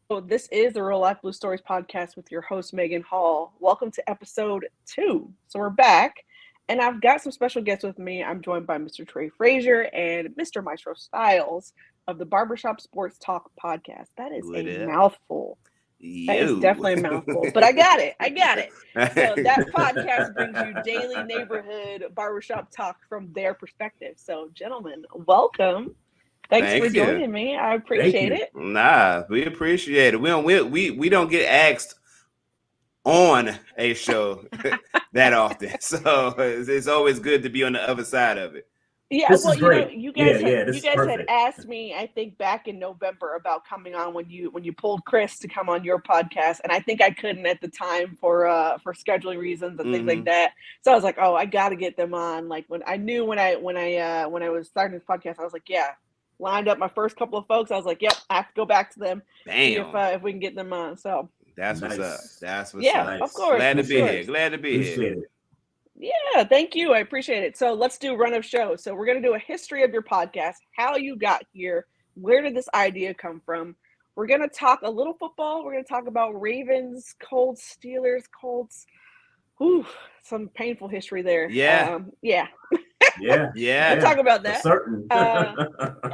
This is the Real Life Blue Stories podcast with your host, Megan Hall. Welcome to episode 2. So we're back, and I've got some special guests with me. I'm joined by Mr. Trey, Fraser, and Mr. Maestro Styles of the Barbershop Sports Talk Podcast. That is What a up? mouthful. That is You. definitely a mouthful, but I got it. So that podcast brings you daily neighborhood barbershop talk from their perspective. So, gentlemen, welcome. Thanks for Thank you. joining me. I Thank appreciate you. it. Nah, we appreciate it. We don't get asked on a show that often, so it's always good to be on the other side of it. Yeah, This well, is great. you Yeah, guys yeah, had this you is guys had perfect. asked me, I think back in November about coming on when you pulled Chris to come on your podcast, and I think I couldn't at the time for scheduling reasons and things like Mm-hmm. that. So I was like, oh, I got to get them on. Like when I knew when I was starting this podcast, I was like, yeah, lined up my first couple of folks. I was like, yep, I have to go back to them, see Bam. if we can get them on. So That's what's up. Nice. That's what's yeah, up. Nice. of course, Glad to of be course. here. Glad to be here. Appreciate it. Yeah, thank you. I appreciate it. So let's do run of show. So we're going to do a history of your podcast, how you got here, where did this idea come from? We're going to talk a little football. We're going to talk about Ravens, Colts, Steelers, Colts. Ooh, some painful history there. Yeah. Yeah, Yeah. Yeah. we'll talk about For that. certain. A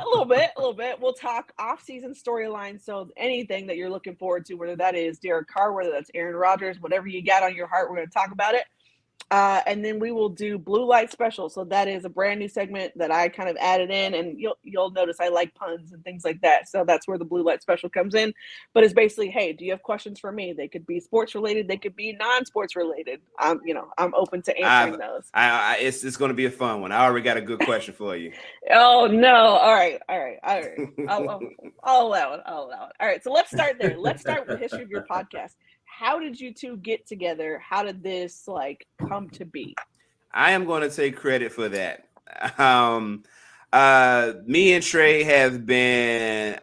little bit. We'll talk off-season storylines. So anything that you're looking forward to, whether that is Derek Carr, whether that's Aaron Rodgers, whatever you got on your heart, we're going to talk about it. And then we will do Blue Light Special. So that is a brand new segment that I kind of added in, and you'll notice I like puns and things like that. So that's where the Blue Light Special comes in. But it's basically, hey, do you have questions for me? They could be sports related, they could be non-sports related. I'm open to answering those. It's going to be a fun one. I already got a good question for you. Oh no! All right. I'll allow it. All right. So let's start there. Let's start with the history of your podcast. How did you two get together? How did this come to be? I am going to take credit for that. Me and Trey have been,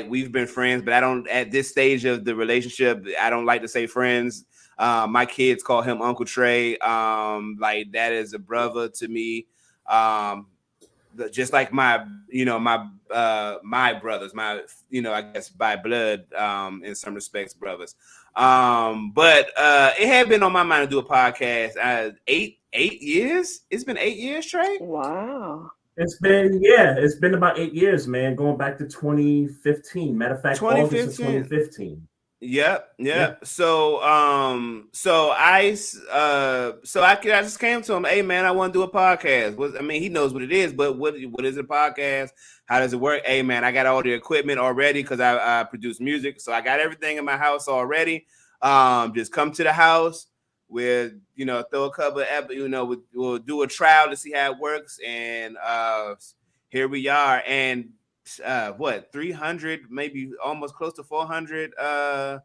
we've been friends, but I don't, at this stage of the relationship, I don't like to say friends. My kids call him Uncle Trey. That is a brother to me. Just like my brothers, I guess by blood, in some respects, brothers. But it had been on my mind to do a podcast. 8 years. It's been 8 years, Trey. Wow. It's been about 8 years, man. Going back to 2015. Matter of fact, August of 2015. Yep. So I just came to him. Hey man, I want to do a podcast. He knows what it is, but what is a podcast? How does it work? Hey man, I got all the equipment already because I produce music, so I got everything in my house already. Just come to the house. We'll throw a couple of we'll do a trial to see how it works, and here we are. And 300, maybe almost close to 400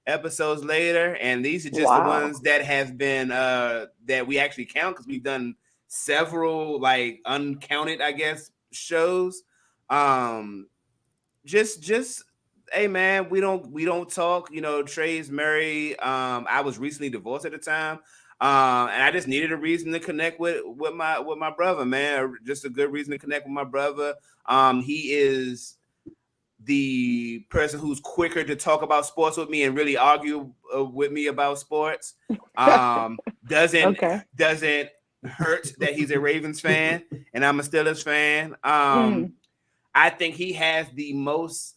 episodes later, and these are just the ones that have been that we actually count, because we've done several uncounted, I guess, shows. Just hey man, we don't talk. Trey's married. I was recently divorced at the time. And I just needed a reason to connect with my brother, man. Just a good reason to connect with my brother. He is the person who's quicker to talk about sports with me and really argue with me about sports. Doesn't hurt that he's a Ravens fan and I'm a Steelers fan. I think he has the most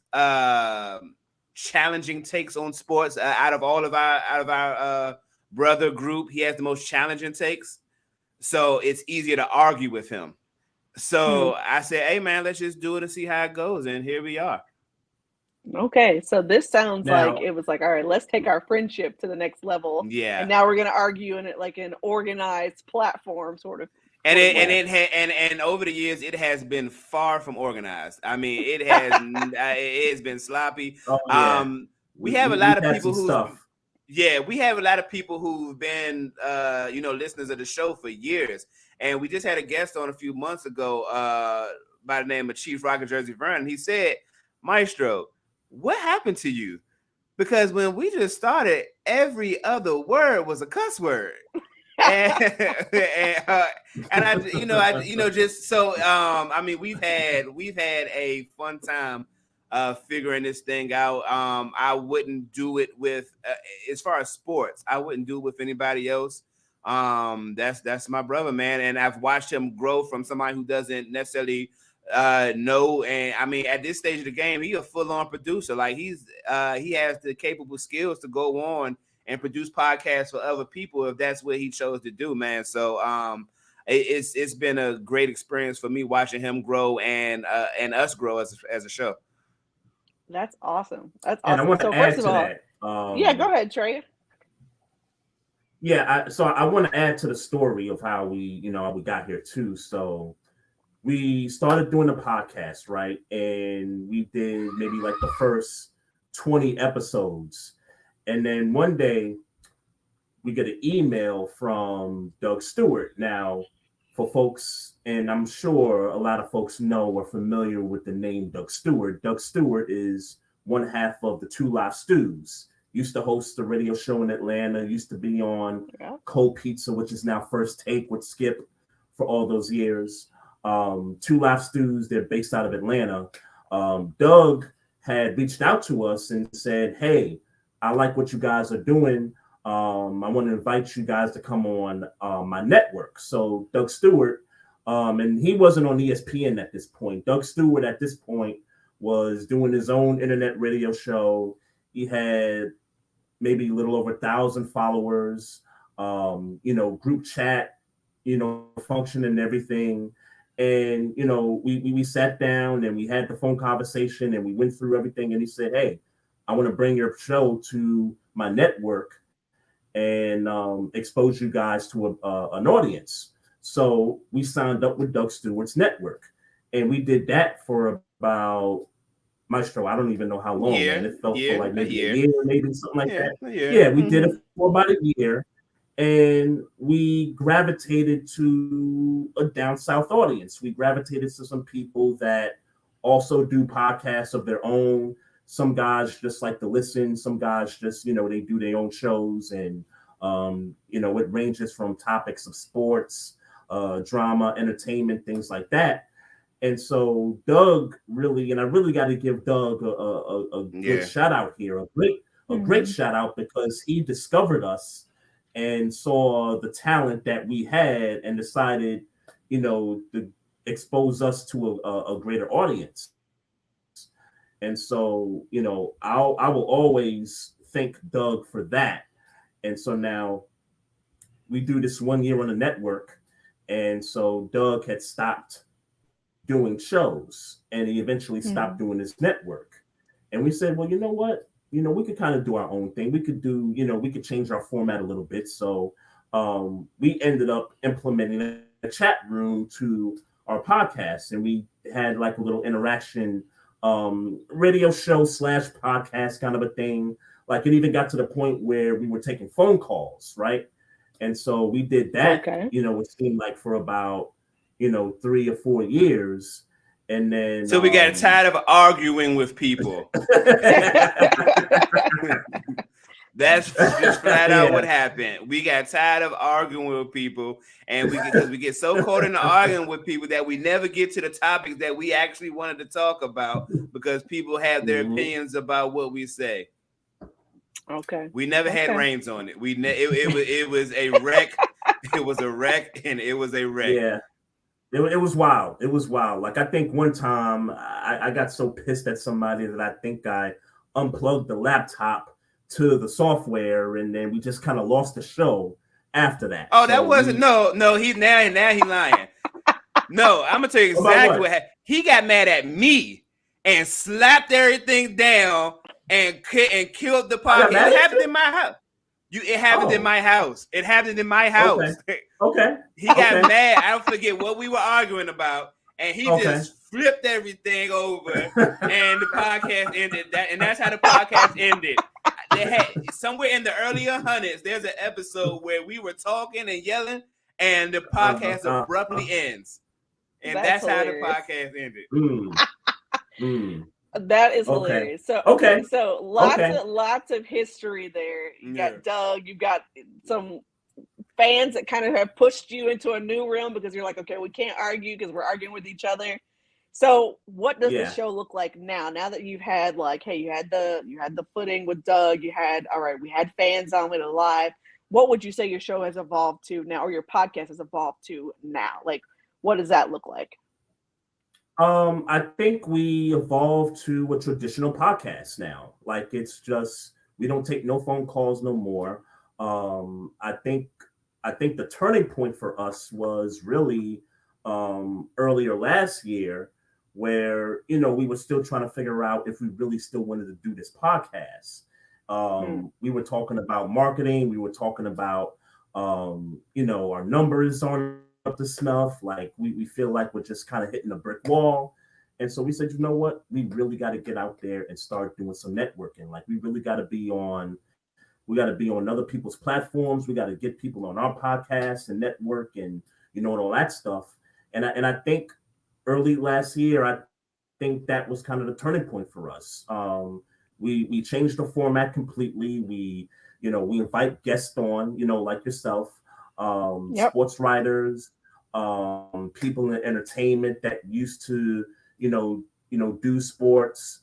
challenging takes on sports out of our brother group. He has the most challenging takes, so it's easier to argue with him. So I said, hey man, let's just do it and see how it goes, and here we are. Okay, so this sounds like it was all right, let's take our friendship to the next level. Yeah, and now we're gonna argue in it like an organized platform sort of. And over the years, it has been far from organized. It's been sloppy. Oh, yeah. We have a lot of people we have a lot of people who've been listeners of the show for years, and we just had a guest on a few months ago by the name of Chief Rocket Jersey Vernon. He said, Maestro, what happened to you? Because when we just started, every other word was a cuss word. and we've had a fun time figuring this thing out. I wouldn't do it with, as far as sports, I wouldn't do it with anybody else. That's my brother, man, and I've watched him grow from somebody who doesn't necessarily know. And I mean, at this stage of the game, he's a full-on producer. Like he has the capable skills to go on and produce podcasts for other people if that's what he chose to do, man. So it's been a great experience for me watching him grow and us grow as a show. That's awesome. That's And awesome. I want to So add first of to all, that. yeah, go ahead, Trey. Yeah, so I want to add to the story of how we got here too. So we started doing the podcast, right? And we did maybe like the first 20 episodes. And then one day we get an email from Doug Stewart. Now, for folks, and I'm sure a lot of folks know or familiar with the name Doug Stewart. Doug Stewart is one half of the Two Live Stews. Used to host a radio show in Atlanta, used to be on Cold Pizza, which is now First Take with Skip for all those years. Two Live Stews, they're based out of Atlanta. Doug had reached out to us and said, hey, I like what you guys are doing. I want to invite you guys to come on my network. So Doug Stewart, and he wasn't on ESPN at this point. Doug Stewart at this point was doing his own internet radio show. He had maybe a little over 1,000 followers, group chat, function and everything. And, we sat down and we had the phone conversation and we went through everything. And he said, hey, I want to bring your show to my network and expose you guys to an audience. So we signed up with Doug Stewart's network. And we did that for about, Maestro, I don't even know how long, man. It felt for like maybe a year, maybe something like that. Yeah, we did it for about a year. And we gravitated to a down south audience. We gravitated to some people that also do podcasts of their own. Some guys just like to listen. Some guys just, they do their own shows. And, it ranges from topics of sports, drama, entertainment, things like that. And so Doug really, and I really got to give Doug a good shout out here, a great shout out, because he discovered us and saw the talent that we had and decided, to expose us to a greater audience. And so, I will always thank Doug for that. And so now we do this 1 year on the network. And so Doug had stopped doing shows and he eventually stopped doing his network. And we said, well, you know what? We could kind of do our own thing. We could do, we could change our format a little bit. So we ended up implementing a chat room to our podcast. And we had like a little interaction radio show / podcast kind of a thing. Like it even got to the point where we were taking phone calls, right? And so we did that, it seemed like for about, 3 or 4 years. And then so we got tired of arguing with people. That's just flat out what happened. We got tired of arguing with people, and because we get so caught in the arguing with people that we never get to the topics that we actually wanted to talk about because people have their opinions about what we say. Okay. We never had reins on it. It was a wreck. It was a wreck, and it was a wreck. Yeah. It was wild. It was wild. Like I think one time I got so pissed at somebody that I think I unplugged the laptop to the software, and then we just kind of lost the show after that. Oh, that wasn't no. He now he lying. No, I'm gonna tell you exactly what happened. He got mad at me and slapped everything down and killed the podcast. It happened in my house. It happened in my house. It happened in my house. Okay. He got mad. I don't forget what we were arguing about, and he just flipped everything over, and the podcast ended. And that's how the podcast ended. They had somewhere in the earlier hundreds. There's an episode where we were talking and yelling, and the podcast abruptly ends, and that's how the podcast ended. That is hilarious. So so lots of history there. You got Doug. You got some fans that kind of have pushed you into a new realm because you're like, okay, we can't argue because we're arguing with each other. So what does the show look like now? Now that you've had like, hey, you had the footing with Doug, we had fans on with it live. What would you say your show has evolved to now, or your podcast has evolved to now? Like, what does that look like? I think we evolved to a traditional podcast now. Like, it's just, we don't take no phone calls no more. I think the turning point for us was really earlier last year, where, you know, we were still trying to figure out if we really still wanted to do this podcast. We were talking about marketing. We were talking about, you know, our numbers aren't up to snuff. Like, we feel like we're just kind of hitting a brick wall. And so we said, you know what, we really got to get out there and start doing some networking. Like, we really got to be on other people's platforms. We got to get people on our podcast and network and, you know, and all that stuff. And I think early last year, I think that was kind of the turning point for us. We changed the format completely. We invite guests on, you know, like yourself, sports writers, people in entertainment that used to, you know, do sports,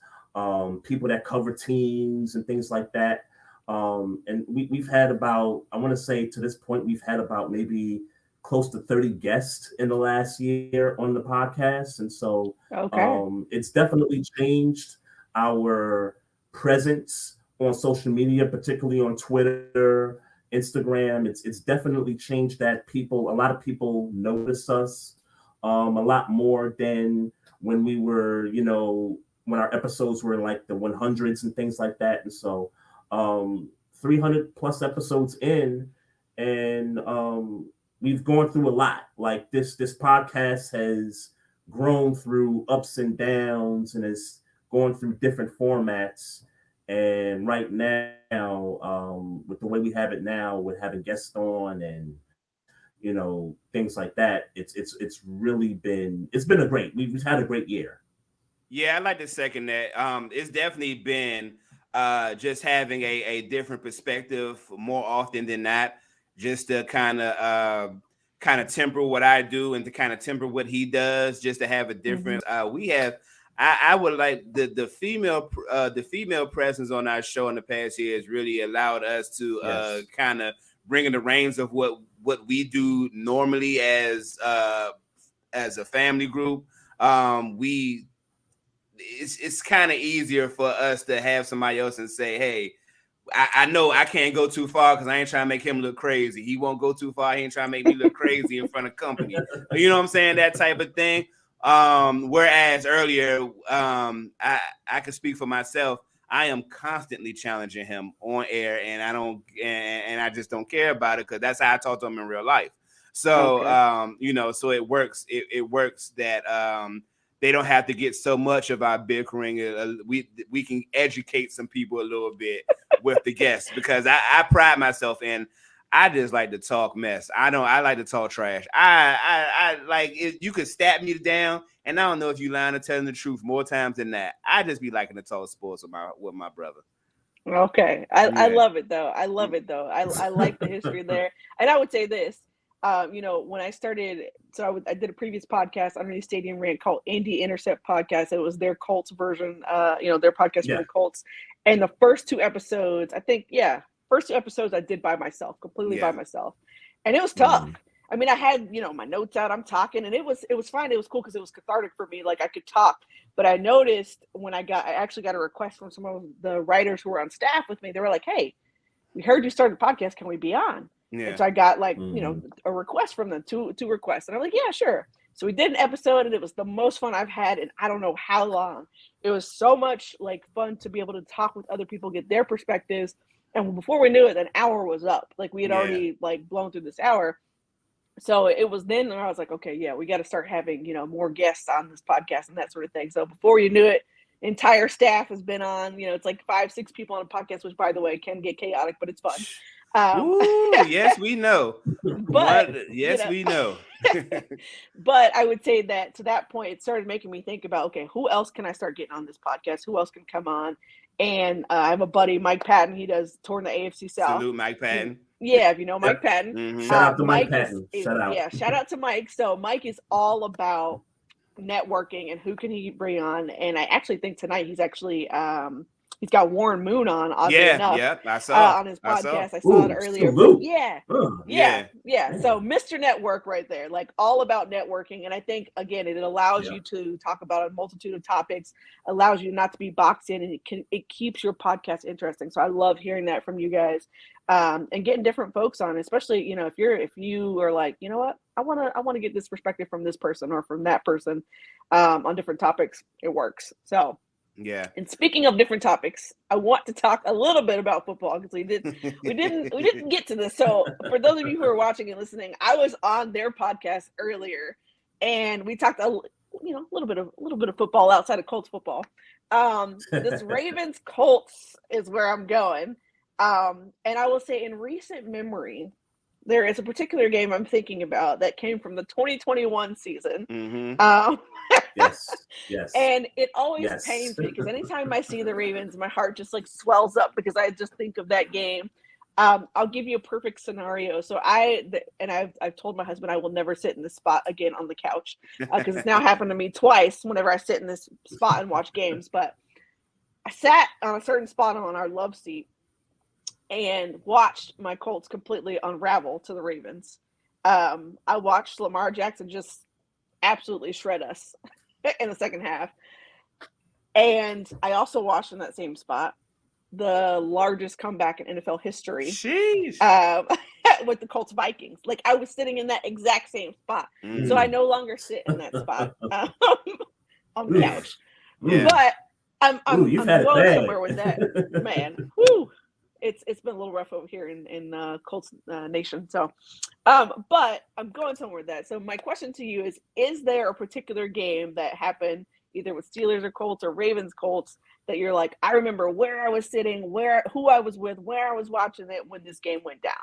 people that cover teams and things like that. And we've had about, I want to say to this point, we've had about maybe close to 30 guests in the last year on the podcast. And so it's definitely changed our presence on social media, particularly on Twitter, Instagram. It's definitely changed that a lot of people notice us a lot more than when we were, you know, when our episodes were in like the 100s and things like that. And so 300 plus episodes in, and we've gone through a lot. Like, this podcast has grown through ups and downs and has gone through different formats. And right now, with the way we have it now, with having guests on and, you know, things like that, it's really been, we've had a great year. Yeah, I'd like to second that. It's definitely been just having a different perspective more often than not, just to kind of temper what I do and to kind of temper what he does, just to have a difference. I would like the female presence on our show in the past year has really allowed us to kind of bring in the reins of what we do normally as a family group. It's kind of easier for us to have somebody else and say, hey, I know I can't go too far because I ain't trying to make him look crazy. He won't go too far. He ain't trying to make me look crazy in front of company. You know what I'm saying? That type of thing. Whereas earlier, I can speak for myself. I am constantly challenging him on air, and I just don't care about it because that's how I talk to him in real life. So, you know, so it works. It works that they don't have to get so much of our bickering. We can educate some people a little bit with the guests, because I pride myself in, I just like to talk mess. I like to talk trash. I like it, you could stab me down, and I don't know if you lying or telling the truth more times than that. I just be liking to talk sports with my brother. Okay. I love it though. I like the history there. And I would say this, you know, when I started, so I did a previous podcast underneath Stadium Rant called Indie Intercept Podcast. It was their Colts version, you know, their podcast for the Colts. And the first two episodes, I did by myself, completely by myself. And it was tough. I mean, I had, you know, my notes out, I'm talking, and it was fine. It was cool because it was cathartic for me. Like, I could talk. But I noticed when I actually got a request from some of the writers who were on staff with me. They were like, hey, we heard you started a podcast. Can we be on? Yeah. And so I got like, you know, a request from them, two requests. And I'm like, yeah, sure. So we did an episode, and it was the most fun I've had in I don't know how long. It was so much like fun to be able to talk with other people, get their perspectives. And before we knew it, an hour was up. Like, we had already like blown through this hour. So it was then, and I was like, okay, yeah, we got to start having, you know, more guests on this podcast and that sort of thing. So before you knew it, entire staff has been on, you know, it's like 5-6 people on a podcast, which, by the way, can get chaotic, but it's fun. Ooh, yes, we know. But we know. But I would say that to that point, it started making me think about, okay, who else can I start getting on this podcast? Who else can come on? And I have a buddy, Mike Patton. He does tour in the AFC South. Salute, Mike Patton. Yeah, if you know Mike Patton. Shout out to Mike Patton. Shout out to Mike. So Mike is all about networking and who can he bring on. And I actually think tonight he's actually he's got Warren Moon on, oddly enough. I saw on his podcast. I Ooh, saw it earlier. Yeah. So Mr. Network right there, like all about networking. And I think again, it allows you to talk about a multitude of topics, allows you not to be boxed in, and it keeps your podcast interesting. So I love hearing that from you guys. And getting different folks on, especially, if you are like, you know what, I want to get this perspective from this person or from that person on different topics, it works. So yeah. And speaking of different topics, I want to talk a little bit about football because we didn't get to this. So for those of you who are watching and listening, I was on their podcast earlier, and we talked a little bit of football outside of Colts football. This Ravens Colts is where I'm going. And I will say, in recent memory, there is a particular game I'm thinking about that came from the 2021 season. Mm-hmm. Yes. And it always pains me because anytime I see the Ravens, my heart just like swells up because I just think of that game. I'll give you a perfect scenario. So I've told my husband I will never sit in this spot again on the couch because it's now happened to me twice whenever I sit in this spot and watch games. But I sat on a certain spot on our love seat and watched my Colts completely unravel to the Ravens. I watched Lamar Jackson just absolutely shred us in the second half. And I also watched in that same spot the largest comeback in NFL history. With the Colts Vikings. Like, I was sitting in that exact same spot. So I no longer sit in that spot on the couch. But I'm going somewhere with that. Man, whoo. It's been a little rough over here in Colts Nation. So, but I'm going somewhere with that. So my question to you is there a particular game that happened either with Steelers or Colts or Ravens Colts that you're like, I remember where I was sitting, who I was with, where I was watching it when this game went down?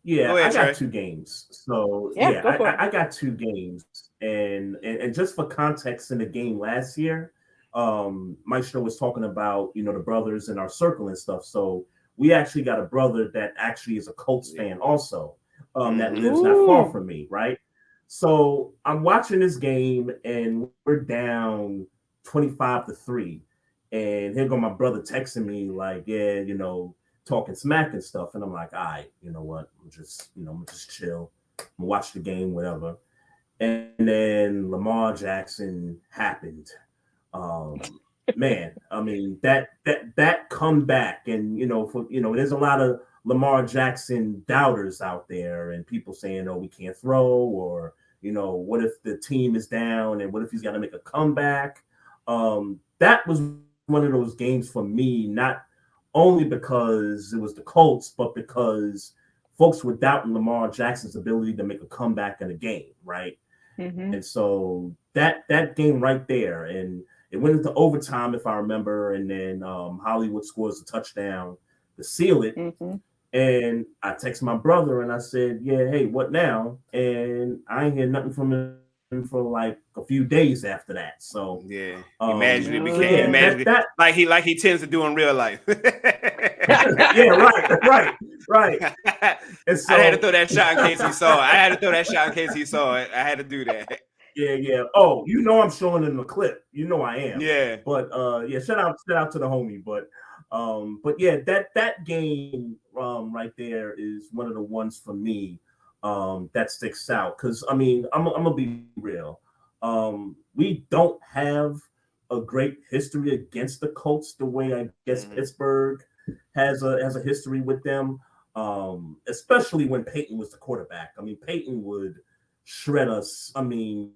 Yeah, I got two games. So I got two games. And just for context, in the game last year, Maestro was talking about, the brothers in our circle and stuff. So we actually got a brother that actually is a Colts fan also, that lives not far from me, right? So I'm watching this game and we're down 25-3. And here go my brother texting me like, talking smack and stuff. And I'm like, all right, you know what? I'm just chill. I'm gonna watch the game, whatever. And then Lamar Jackson happened. Man, I mean that comeback, and there's a lot of Lamar Jackson doubters out there, and people saying, "Oh, we can't throw," or what if the team is down, and what if he's got to make a comeback? That was one of those games for me, not only because it was the Colts, but because folks were doubting Lamar Jackson's ability to make a comeback in a game, right? Mm-hmm. And so that game right there, and it went into overtime, if I remember, and then Hollywood scores a touchdown to seal it. Mm-hmm. And I texted my brother and I said, "Yeah, hey, what now?" And I ain't hear nothing from him for like a few days after that. So imagine it became that like he tends to do in real life. right. And so, I had to throw that shot in case he saw it. I had to do that. Yeah. Oh, I'm showing in the clip. I am. Yeah. But shout out to the homie. But yeah, that game right there is one of the ones for me that sticks out. Because I'm gonna be real. We don't have a great history against the Colts the way I guess Pittsburgh has a history with them. Especially when Peyton was the quarterback. Peyton would shred us.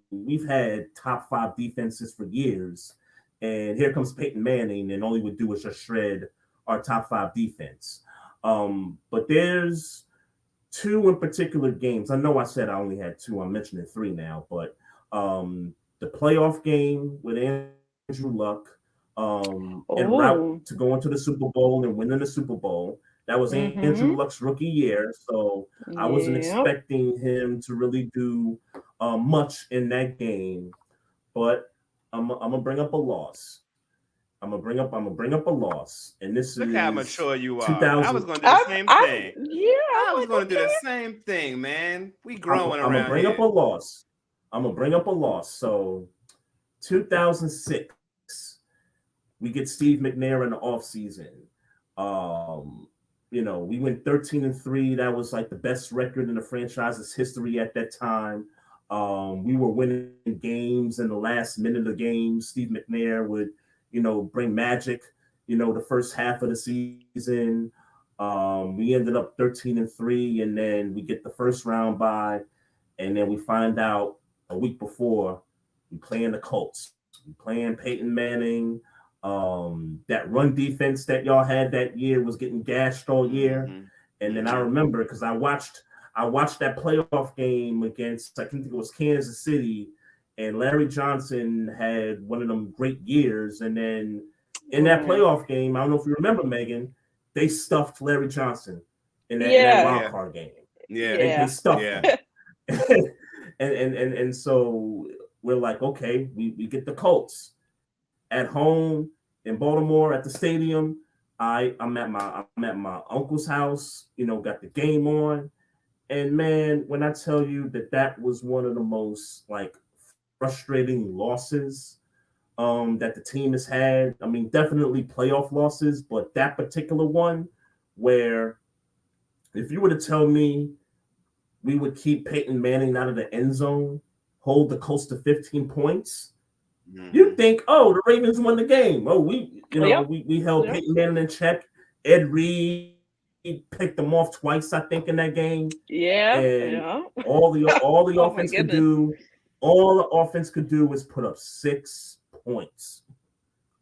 We've had top 5 defenses for years, and here comes Peyton Manning, and all he would do is just shred our top 5 defense. But there's 2 in particular games. I know I said I only had 2. I'm mentioning 3 now, but the playoff game with Andrew Luck, en route to going to the Super Bowl and winning the Super Bowl. That was Andrew Luck's rookie year, so I wasn't expecting him to really do much in that game. But I'm gonna bring up a loss. I'm gonna bring up a loss, and this Look is how mature you are. I was gonna do the same thing. I was gonna do the same thing, man. We growing around. I'm gonna bring up a loss. I'm gonna bring up a loss. So 2006, we get Steve McNair in the offseason. We went 13-3. That was like the best record in the franchise's history at that time. We were winning games in the last minute of games. Steve McNair would, bring magic, the first half of the season. We ended up 13-3, and then we get the first round bye, and then we find out a week before we playing the Colts. We playing Peyton Manning. That run defense that y'all had that year was getting gashed all year. Mm-hmm. And then I remember because I watched that playoff game against, I think it was Kansas City, and Larry Johnson had one of them great years. And then in that playoff game, I don't know if you remember, Megan, they stuffed Larry Johnson in that wild card game. Yeah, they stuffed him. and so we're like, okay, we get the Colts at home in Baltimore at the stadium. I'm at my uncle's house, got the game on. And man, when I tell you that was one of the most like frustrating losses that the team has had. I mean, definitely playoff losses, but that particular one where if you were to tell me we would keep Peyton Manning out of the end zone, hold the Colts to 15 points, you'd think, oh, the Ravens won the game. Oh, we held Peyton Manning in check. Ed Reed picked them off twice, I think, in that game. All the offense could do, all the offense could do was put up 6 points.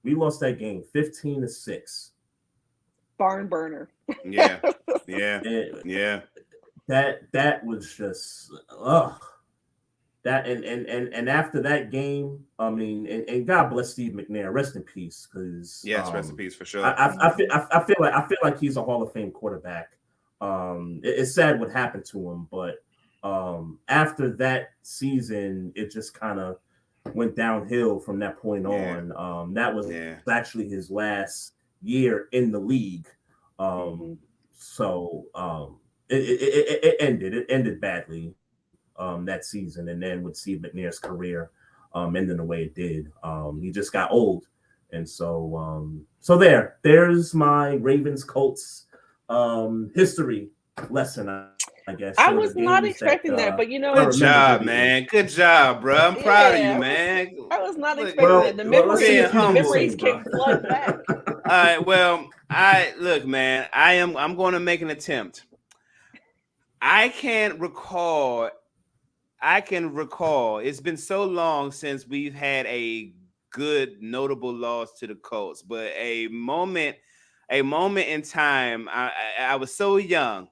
We lost that game 15-6. Barn burner. Yeah. That was just that and after that game, I mean, and God bless Steve McNair, rest in peace, because rest in peace for sure. I feel like he's a Hall of Fame quarterback. It's sad what happened to him, but after that season, it just kind of went downhill from that point on. That was actually his last year in the league. So it ended badly that season, and then with Steve McNair's career ending the way it did, he just got old, and so there's my Ravens Colts history lesson. I guess I was not expecting that, but good job, man. Good job, bro. I'm proud of you, man. I was not expecting that. The memories came flood back. All right, well, man. I'm going to make an attempt. I can recall. It's been so long since we've had a good, notable loss to the Colts, but a moment in time. I was so young.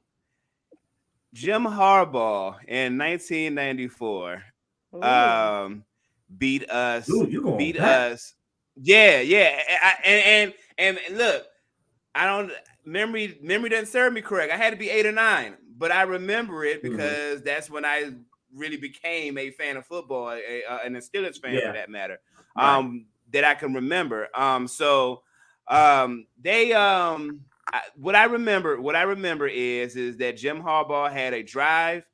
Jim Harbaugh in 1994 beat us. Ooh, beat us. Yeah. And look, I don't memory doesn't serve me correct. I had to be 8 or 9, but I remember it because that's when I really became a fan of football, and a Steelers fan for that matter. Right. That I can remember. What I remember is that Jim Harbaugh had a drive,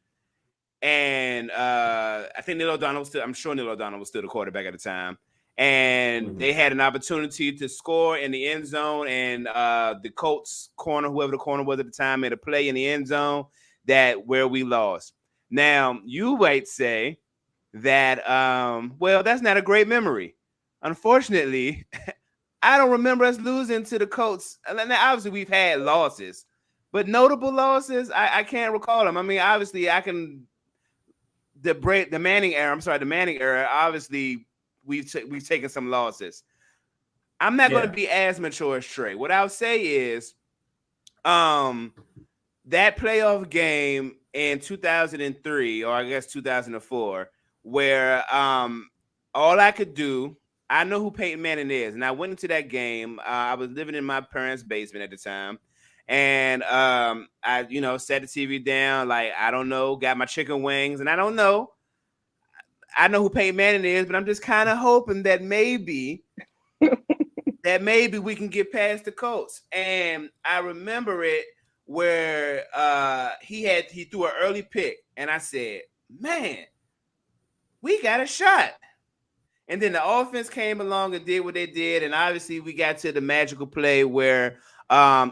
and I think I'm sure Neil O'Donnell was still the quarterback at the time, and they had an opportunity to score in the end zone, and the Colts corner, whoever the corner was at the time, made a play in the end zone where we lost. Now you might say that that's not a great memory. Unfortunately, I don't remember us losing to the Colts. Now, obviously, we've had losses, but notable losses, I can't recall them. I mean, obviously, the Manning era. Obviously, we've taken some losses. I'm not going to be as mature as Trey. What I'll say is, that playoff game in 2003, or I guess 2004, where all I could do. I know who Peyton Manning is, and I went into that game. I was living in my parents' basement at the time, and I, set the TV down. Like, I don't know, got my chicken wings, and I don't know. I know who Peyton Manning is, but I'm just kind of hoping that maybe we can get past the Colts. And I remember it where he threw an early pick, and I said, man, we got a shot. And then the offense came along and did what they did. And obviously we got to the magical play where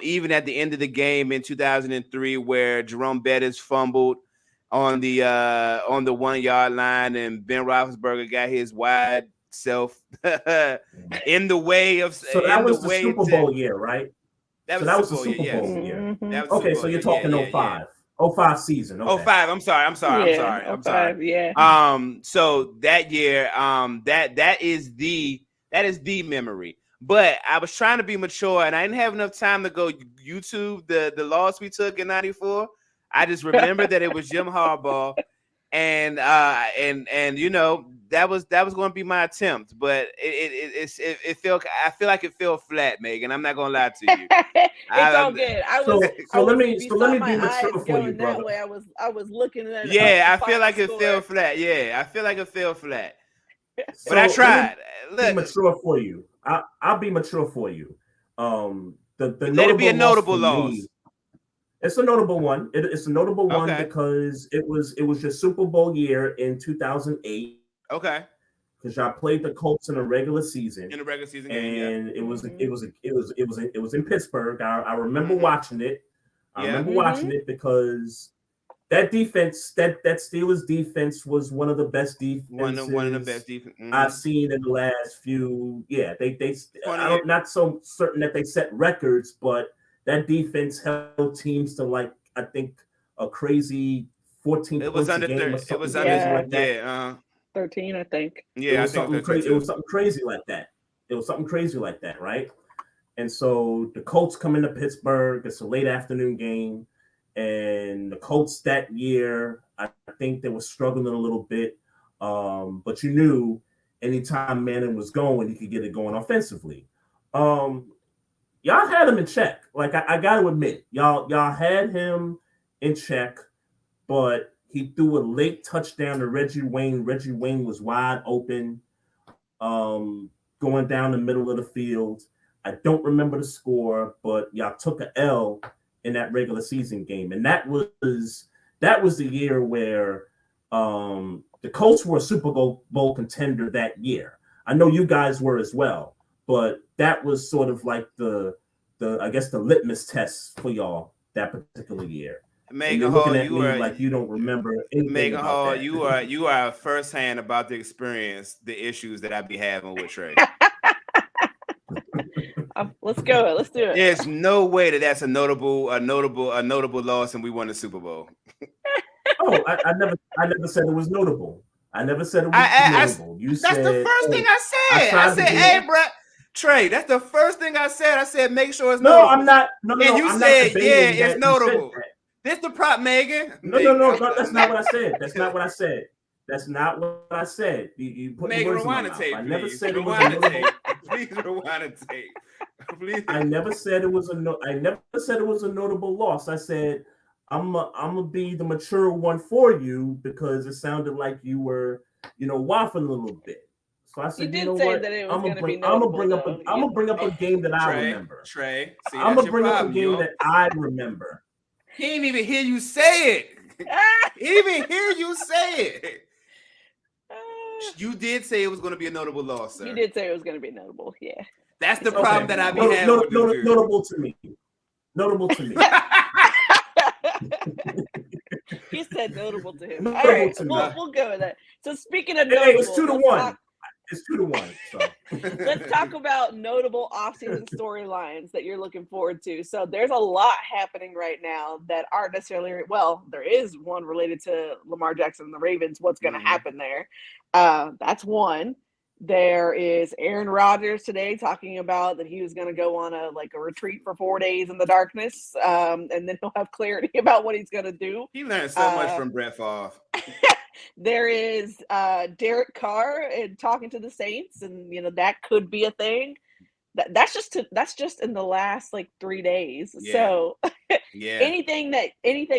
even at the end of the game in 2003, where Jerome Bettis fumbled on the 1 yard line and Ben Roethlisberger got his wide self in the way of. So that was the Super Bowl year, right? That was the Super Bowl year. Okay, so you're talking 05. 05 season. Okay. 05. I'm sorry. Yeah. So that year, that is the memory. But I was trying to be mature and I didn't have enough time to go YouTube the loss we took in 94. I just remember that it was Jim Harbaugh and you know, that was going to be my attempt, but it felt, I feel like it fell flat, Megan. I'm not going to lie to you. It's all good. Let me be mature for you, brother. That way I was looking at it. Yeah, I feel like it fell flat. Yeah, I feel like it fell flat. But I tried. Be mature for you. I'll be mature for you. Let it be a notable loss. It's a notable one. It's a notable one because it was your Super Bowl year in 2008. Okay. Because y'all played the Colts in a regular season. In a regular season game, and it was in Pittsburgh. I remember watching it. I remember watching it because that defense, that Steelers defense was one of the best defenses. One of the best defense I've seen in the last few. Yeah, they I'm not so certain that they set records, but that defense held teams to like I think a crazy 14 points a game. It was under like that. 13, I think. Yeah, it was something crazy. It was something crazy like that. Right? And so the Colts come into Pittsburgh. It's a late afternoon game, and the Colts that year, I think they were struggling a little bit. But you knew anytime Manning was going, he could get it going offensively. Y'all had him in check. Like I got to admit, y'all had him in check, but he threw a late touchdown to Reggie Wayne. Reggie Wayne was wide open, going down the middle of the field. I don't remember the score, but y'all took an L in that regular season game, and that was the year where the Colts were a Super Bowl contender that year. I know you guys were as well, but that was sort of like the I guess the litmus test for y'all that particular year. Megan Hall, you are like you don't remember anything. Megan Hall, you are firsthand about the experience, the issues that I be having with Trey. Let's go. Let's do it. There's no way that's a notable loss, and we won the Super Bowl. Oh, I never said it was notable. I never said it was notable. That's the first thing I said. I said, "Hey, bro, Trey." That's the first thing I said. I said, "Make sure it's notable." No, I'm not. No, and you said, "Yeah, it's notable." This the prop, Megan. No. That's not what I said. That's not what I said. That's not what I said. You put Megan, words in my mouth. I never said it was notable. Please rewind the tape. Please. I never said it was a notable loss. I said I'm gonna be the mature one for you because it sounded like you were, waffling a little bit. So I said, you know what? I'm gonna bring up a game that I remember. Trey, I'm gonna bring up a game that I remember. He didn't even hear you say it. He didn't even hear you say it. You did say it was going to be a notable loss, sir. You did say it was going to be notable, yeah. That's the problem that I be having with you. Notable to me. He said notable to him. All right, we'll go with that. So speaking of notable, it's 2-1. It's 2-1. So let's talk about notable offseason storylines that you're looking forward to. So there's a lot happening right now that aren't necessarily there is one related to Lamar Jackson and the Ravens. What's going to happen there? That's one. There is Aaron Rodgers today talking about that he was going to go on a retreat for 4 days in the darkness, and then he'll have clarity about what he's going to do. He learned so much from Brett Favre. There is Derek Carr and talking to the Saints, and that could be a thing. That's just in the last 3 days. Yeah. So anything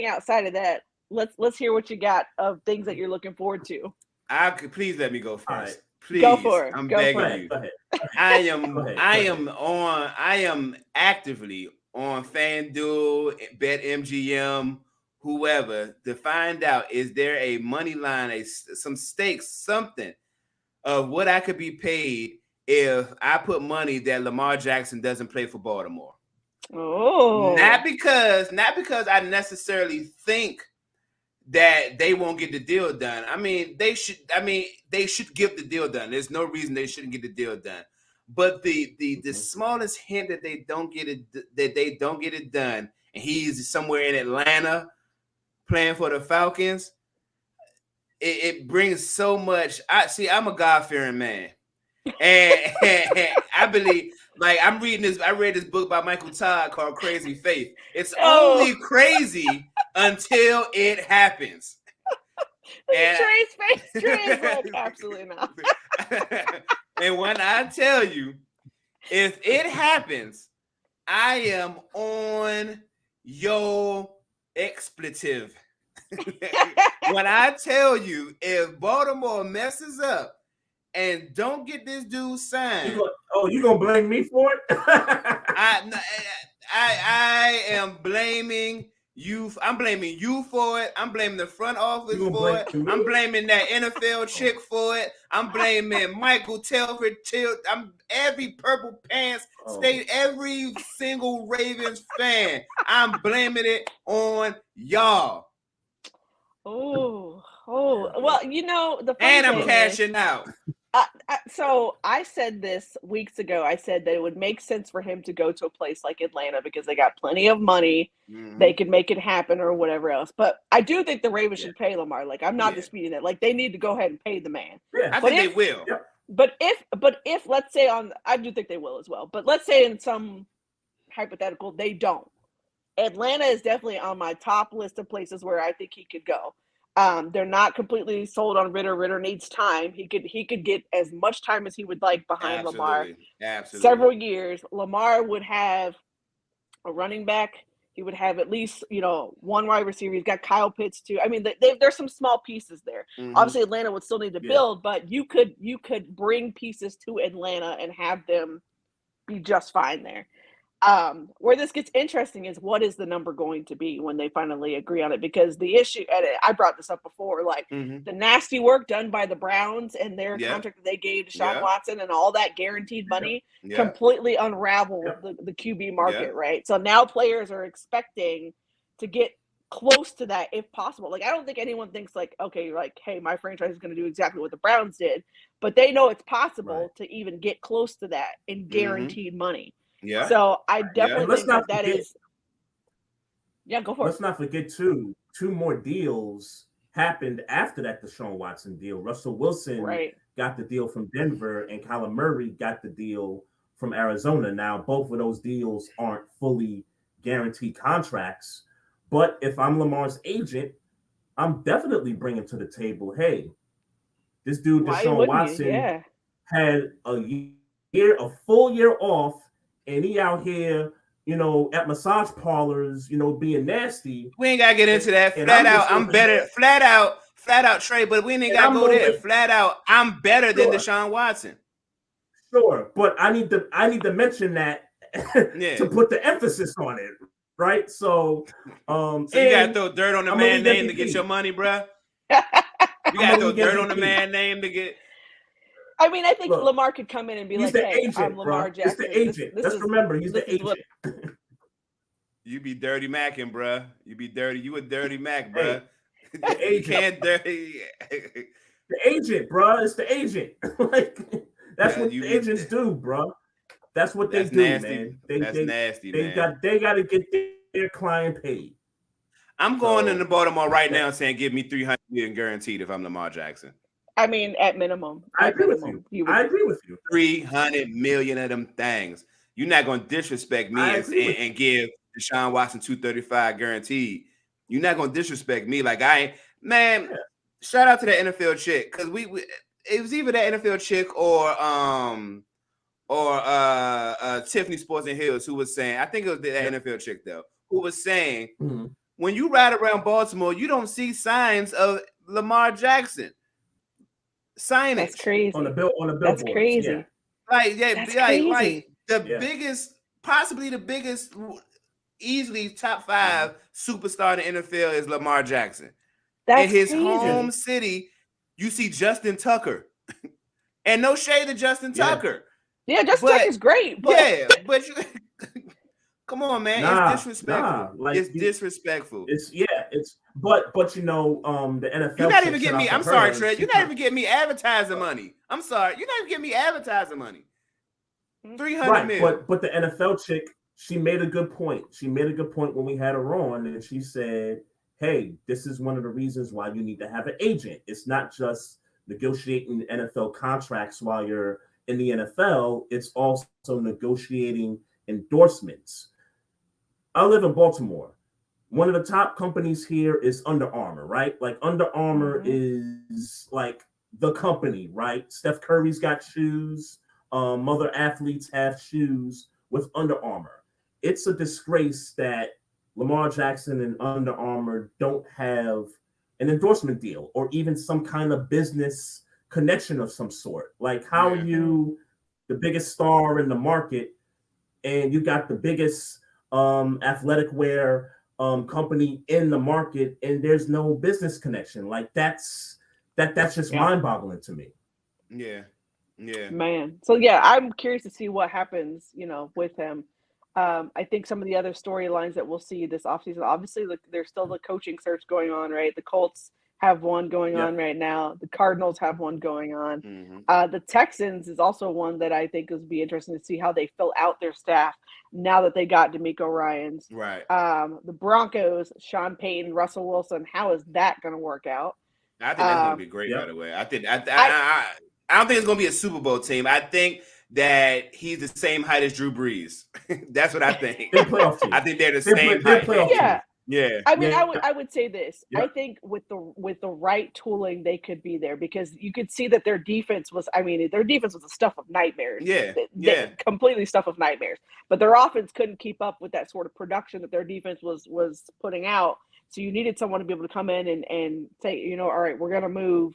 outside of that, let's hear what you got of things that you're looking forward to. Please let me go first. Right. Please, go for it. I'm go begging you. Go ahead. I am actively on FanDuel, BetMGM, whoever to find out, is there a money line, some stakes, something of what I could be paid if I put money that Lamar Jackson doesn't play for Baltimore. Oh, Not because I necessarily think that they won't get the deal done. I mean, they should get the deal done. There's no reason they shouldn't get the deal done. But the smallest hint that they don't get it done, and he's somewhere in Atlanta playing for the Falcons, it brings so much. I'm a God-fearing man. And I believe, like, I read this book by Michael Todd called Crazy Faith. It's only crazy until it happens. Trey's like, absolutely not. And when I tell you, if it happens, I am on your expletive. When I tell you, if Baltimore messes up and don't get this dude signed, you gonna blame me for it? I am blaming you. I'm blaming you for it. I'm blaming the front office for it. I'm blaming that NFL chick for it. I'm blaming Michael Telford. I'm every Purple Pants state, every single Ravens fan. I'm blaming it on y'all. Oh, well, you know, the funny and I'm thing cashing out. So I said this weeks ago. I said that it would make sense for him to go to a place like Atlanta because they got plenty of money. Mm-hmm. They could make it happen or whatever else. But I do think the Ravens should pay Lamar. Like, I'm not disputing that. Like, they need to go ahead and pay the man. Yeah, I think they will. Yeah. But if let's say I do think they will as well. But let's say in some hypothetical they don't. Atlanta is definitely on my top list of places where I think he could go. They're not completely sold on Ritter. Ritter needs time. He could get as much time as he would like behind Lamar. Absolutely. Several years. Lamar would have a running back. He would have at least, one wide receiver. He's got Kyle Pitts too. I mean, there's some small pieces there. Mm-hmm. Obviously, Atlanta would still need to build, but you could bring pieces to Atlanta and have them be just fine there. Where this gets interesting is what is the number going to be when they finally agree on it? Because the issue, and I brought this up before, like the nasty work done by the Browns and their contract that they gave to Sean Watson and all that guaranteed money completely unraveled the QB market, right? So now players are expecting to get close to that if possible. Like, I don't think anyone thinks like, okay, like, hey, my franchise is going to do exactly what the Browns did, but they know it's possible to even get close to that in guaranteed money. Yeah. So I definitely think that is. Yeah, go for it. Let's not forget two more deals happened after that Deshaun Watson deal. Russell Wilson got the deal from Denver, and Kyler Murray got the deal from Arizona. Now, both of those deals aren't fully guaranteed contracts, but if I'm Lamar's agent, I'm definitely bringing to the table, hey, this dude Deshaun Watson had a full year off. And he out here, at massage parlors, being nasty. We ain't gotta get into that. Flat out, I'm better. Flat out, Trey. But we ain't gotta go there. Flat out, I'm better than Deshaun Watson. Sure, but I need to mention that to put the emphasis on it, right? So, so you gotta throw dirt on the man name to get your money, bruh. You gotta throw dirt on the man name to get. I mean, I think Lamar could come in and be like, "Hey, agent, I'm Lamar Jackson." He's the agent. Just remember, he's the agent. You be dirty macking, bruh. You be dirty. You a dirty Mac, bruh. The agent. Can't dirty. The agent, bruh. It's the agent. That's what the agents do, bruh. That's what they do, nasty. Man. That's nasty, man. They got to get their client paid. I'm going into Baltimore right now saying, give me $300 million guaranteed if I'm Lamar Jackson. I mean, at minimum. I agree with you. $300 million of them things. You're not going to disrespect me and give Deshaun Watson $235 guaranteed. You're not going to disrespect me. Like, shout out to that NFL chick. Because it was either that NFL chick or Tiffany Sports and Hills who was saying, I think it was that NFL chick, though, who was saying, when you ride around Baltimore, you don't see signs of Lamar Jackson. Signage. That's crazy. On the billboard. That's crazy. Yeah. Like the biggest, possibly the biggest easily top 5 superstar in the NFL is Lamar Jackson. That's in his crazy. home city, you see Justin Tucker. And no shade to Justin Tucker. Yeah, Justin Tucker's great. But... Yeah, but you, come on, man. It's disrespectful. It's disrespectful. But you know, the NFL. You're not even getting me. I'm sorry, Trey. You're not even getting me advertising money. I'm sorry. You're not even getting me advertising money. 300 million. But the NFL chick, she made a good point. She made a good point when we had her on, and she said, hey, this is one of the reasons why you need to have an agent. It's not just negotiating NFL contracts while you're in the NFL. It's also negotiating endorsements. I live in Baltimore. One of the top companies here is Under Armour, right? Like Under Armour is like the company, right? Steph Curry's got shoes. Other athletes have shoes with Under Armour. It's a disgrace that Lamar Jackson and Under Armour don't have an endorsement deal or even some kind of business connection of some sort. Like, how are you the biggest star in the market and you got the biggest athletic wear company in the market and there's no business connection? Like, that's just mind-boggling to me. Yeah. Man. So yeah, I'm curious to see what happens, you know, with him. I think some of the other storylines that we'll see this offseason, obviously, there's still the coaching search going on, right? The Colts have one going on right now. The Cardinals have one going on. The Texans is also one that I think is be interesting to see how they fill out their staff now that they got DeMeco Ryans. Right. The Broncos, Sean Payton, Russell Wilson. How is that going to work out? I think that's going to be great, by the way. I don't think it's going to be a Super Bowl team. I think that he's the same height as Drew Brees. That's what I think. I think they're the same height. Yeah. I mean, I would say this. I think with the right tooling, they could be there because you could see that their defense was the stuff of nightmares. Completely stuff of nightmares. But their offense couldn't keep up with that sort of production that their defense was putting out. So you needed someone to be able to come in and say, you know, all right, we're going to move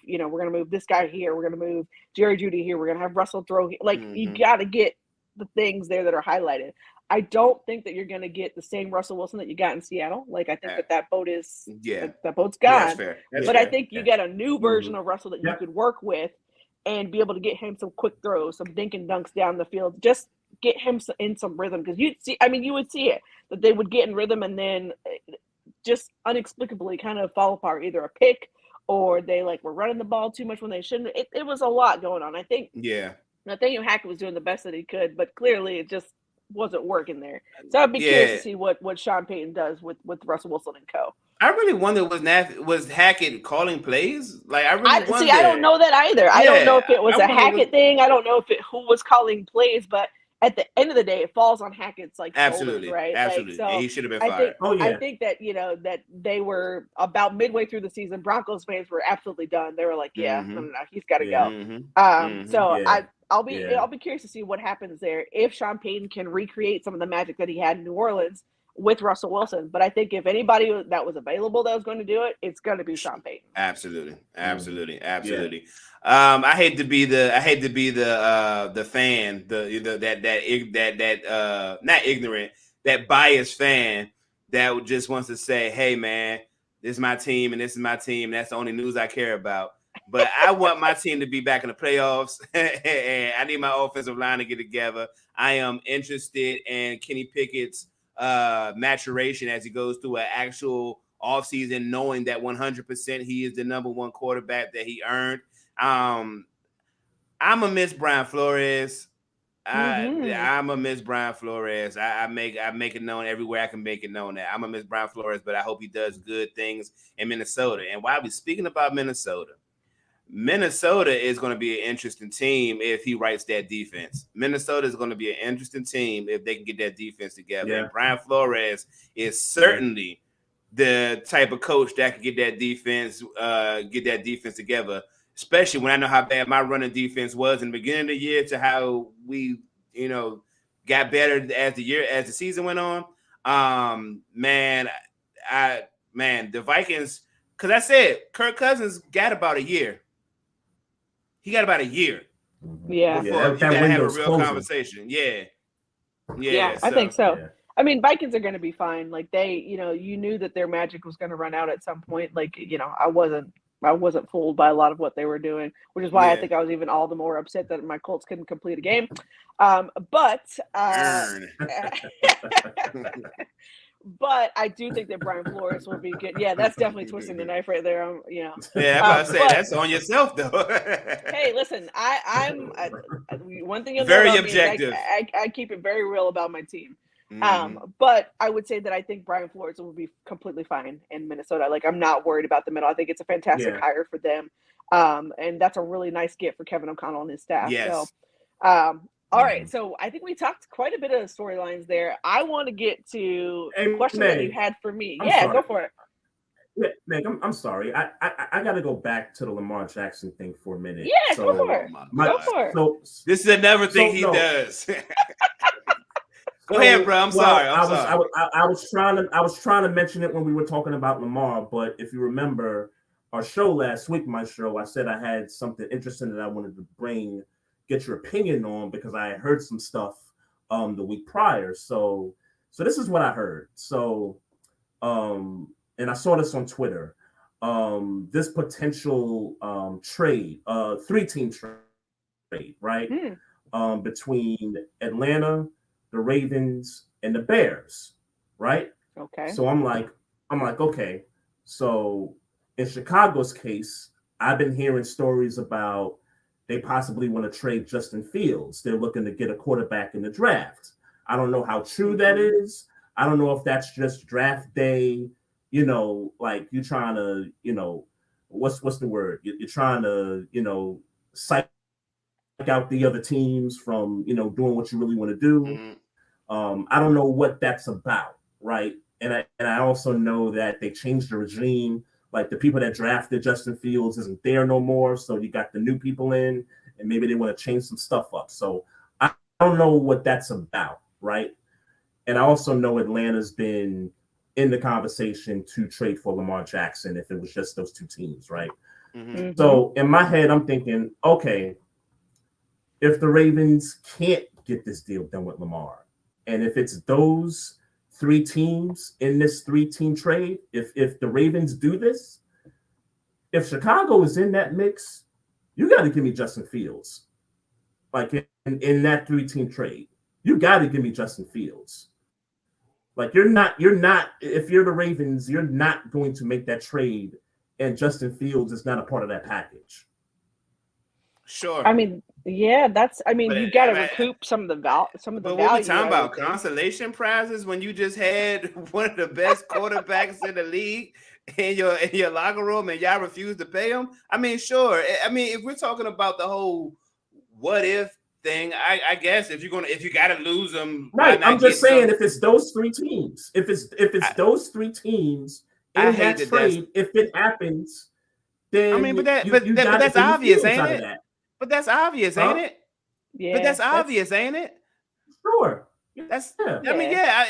this guy here. We're going to move Jerry Jeudy here. We're going to have Russell throw here. Like, you got to get the things there that are highlighted. I don't think that you're going to get the same Russell Wilson that you got in Seattle. Like, I think that boat is that boat's gone. That's fair. But I think you get a new version of Russell that you could work with and be able to get him some quick throws, some dink and dunks down the field. Just get him in some rhythm because you would see it, that they would get in rhythm and then just inexplicably kind of fall apart, either a pick or they were running the ball too much when they shouldn't. It was a lot going on. I think Nathaniel Hackett was doing the best that he could, but clearly it just wasn't working there. So I'd be curious to see what Sean Payton does with Russell Wilson and co. I really wonder was Hackett calling plays? Like, I wonder. I don't know that either. I don't know if it was a Hackett thing. I don't know who was calling plays, but at the end of the day, it falls on Hackett's shoulders, right? Absolutely. So he should have been fired. I think that that they were about midway through the season. Broncos fans were absolutely done. They were like, no, he's got to go. So I'll be curious to see what happens there if Sean Payton can recreate some of the magic that he had in New Orleans with Russell Wilson. But I think if anybody that was available that was going to do it, it's going to be Sean Payton. Absolutely. I hate to be the fan, that not ignorant, that biased fan that just wants to say, hey man, this is my team and this is my team. That's the only news I care about. But I want my team to be back in the playoffs, and I need my offensive line to get together. I am interested in Kenny Pickett's maturation as he goes through an actual offseason, knowing that 100% he is the number one quarterback that he earned. I'm a miss Brian Flores. I'm a miss Brian Flores. I make it known everywhere I can make it known that I'm a miss Brian Flores, but I hope he does good things in Minnesota. And while we're speaking about Minnesota is going to be an interesting team if he writes that defense. Minnesota is going to be an interesting team if they can get that defense together. Yeah. And Brian Flores is certainly the type of coach that can get that defense together, especially when I know how bad my running defense was in the beginning of the year to how we, got better as the season went on. The Vikings, because I said Kirk Cousins got about a year. He got about a year. Yeah. Before you gotta have a real conversation. Yeah. I think so. Yeah. I mean, Vikings are going to be fine. Like you knew that their magic was going to run out at some point. Like, I wasn't fooled by a lot of what they were doing, which is why I think I was even all the more upset that my Colts couldn't complete a game. But I do think that Brian Flores will be good. Yeah, that's definitely twisting the knife right there. Yeah, I'm about to say that's on yourself though. Hey, listen, I'm one thing you'll very know about objective. Me is I keep it very real about my team. But I would say that I think Brian Flores will be completely fine in Minnesota. Like, I'm not worried about the middle. I think it's a fantastic hire for them. And that's a really nice get for Kevin O'Connell and his staff. Yes. So, all right. So I think we talked quite a bit of storylines there. I want to get to a question that you had for me. Sorry. Go for it. Yeah, Meg, I'm sorry. I got to go back to the Lamar Jackson thing for a minute. Yeah, go for it. Go for it. So this is another thing he does. Go ahead, bro. I'm sorry. I was trying to mention it when we were talking about Lamar, but if you remember our show last week, Maestro, I said I had something interesting that I wanted to get your opinion on because I had heard some stuff the week prior. So this is what I heard. So and I saw this on Twitter. This potential trade, 3-team trade, right? Between Atlanta, the Ravens, and the Bears, right? Okay. So I'm like, okay. So in Chicago's case, I've been hearing stories about they possibly want to trade Justin Fields. They're looking to get a quarterback in the draft. I don't know how true that is. I don't know if that's just draft day, like you're trying to, what's the word? You're trying to, psych out the other teams from, doing what you really want to do. I don't know what that's about, right? And I also know that they changed the regime. Like the people that drafted Justin Fields isn't there no more. So you got the new people in, and maybe they want to change some stuff up. So I don't know what that's about, right? And I also know Atlanta's been in the conversation to trade for Lamar Jackson if it was just those two teams, right? So in my head, I'm thinking, okay, if the Ravens can't get this deal done with Lamar, and if it's those 3 teams in this 3-team trade, if the Ravens do this, if Chicago is in that mix, you got to give me Justin Fields. Like in that 3-team trade, you got to give me Justin Fields. Like you're not, if you're the Ravens, you're not going to make that trade and Justin Fields is not a part of that package. Sure. I mean, yeah, you got to recoup some of the value. But what we talking about? Consolation prizes when you just had one of the best quarterbacks in the league in your locker room and y'all refuse to pay him? I mean, sure. I mean, if we're talking about the whole what if thing, I guess if you got to lose them, right? I'm just saying if it's those 3 teams, if it's those 3 teams in that trade, if it happens, then I mean, but that's obvious, ain't it? But that's obvious, ain't it? Yeah. But that's obvious, ain't it? Sure. That's. Yeah. I mean, yeah.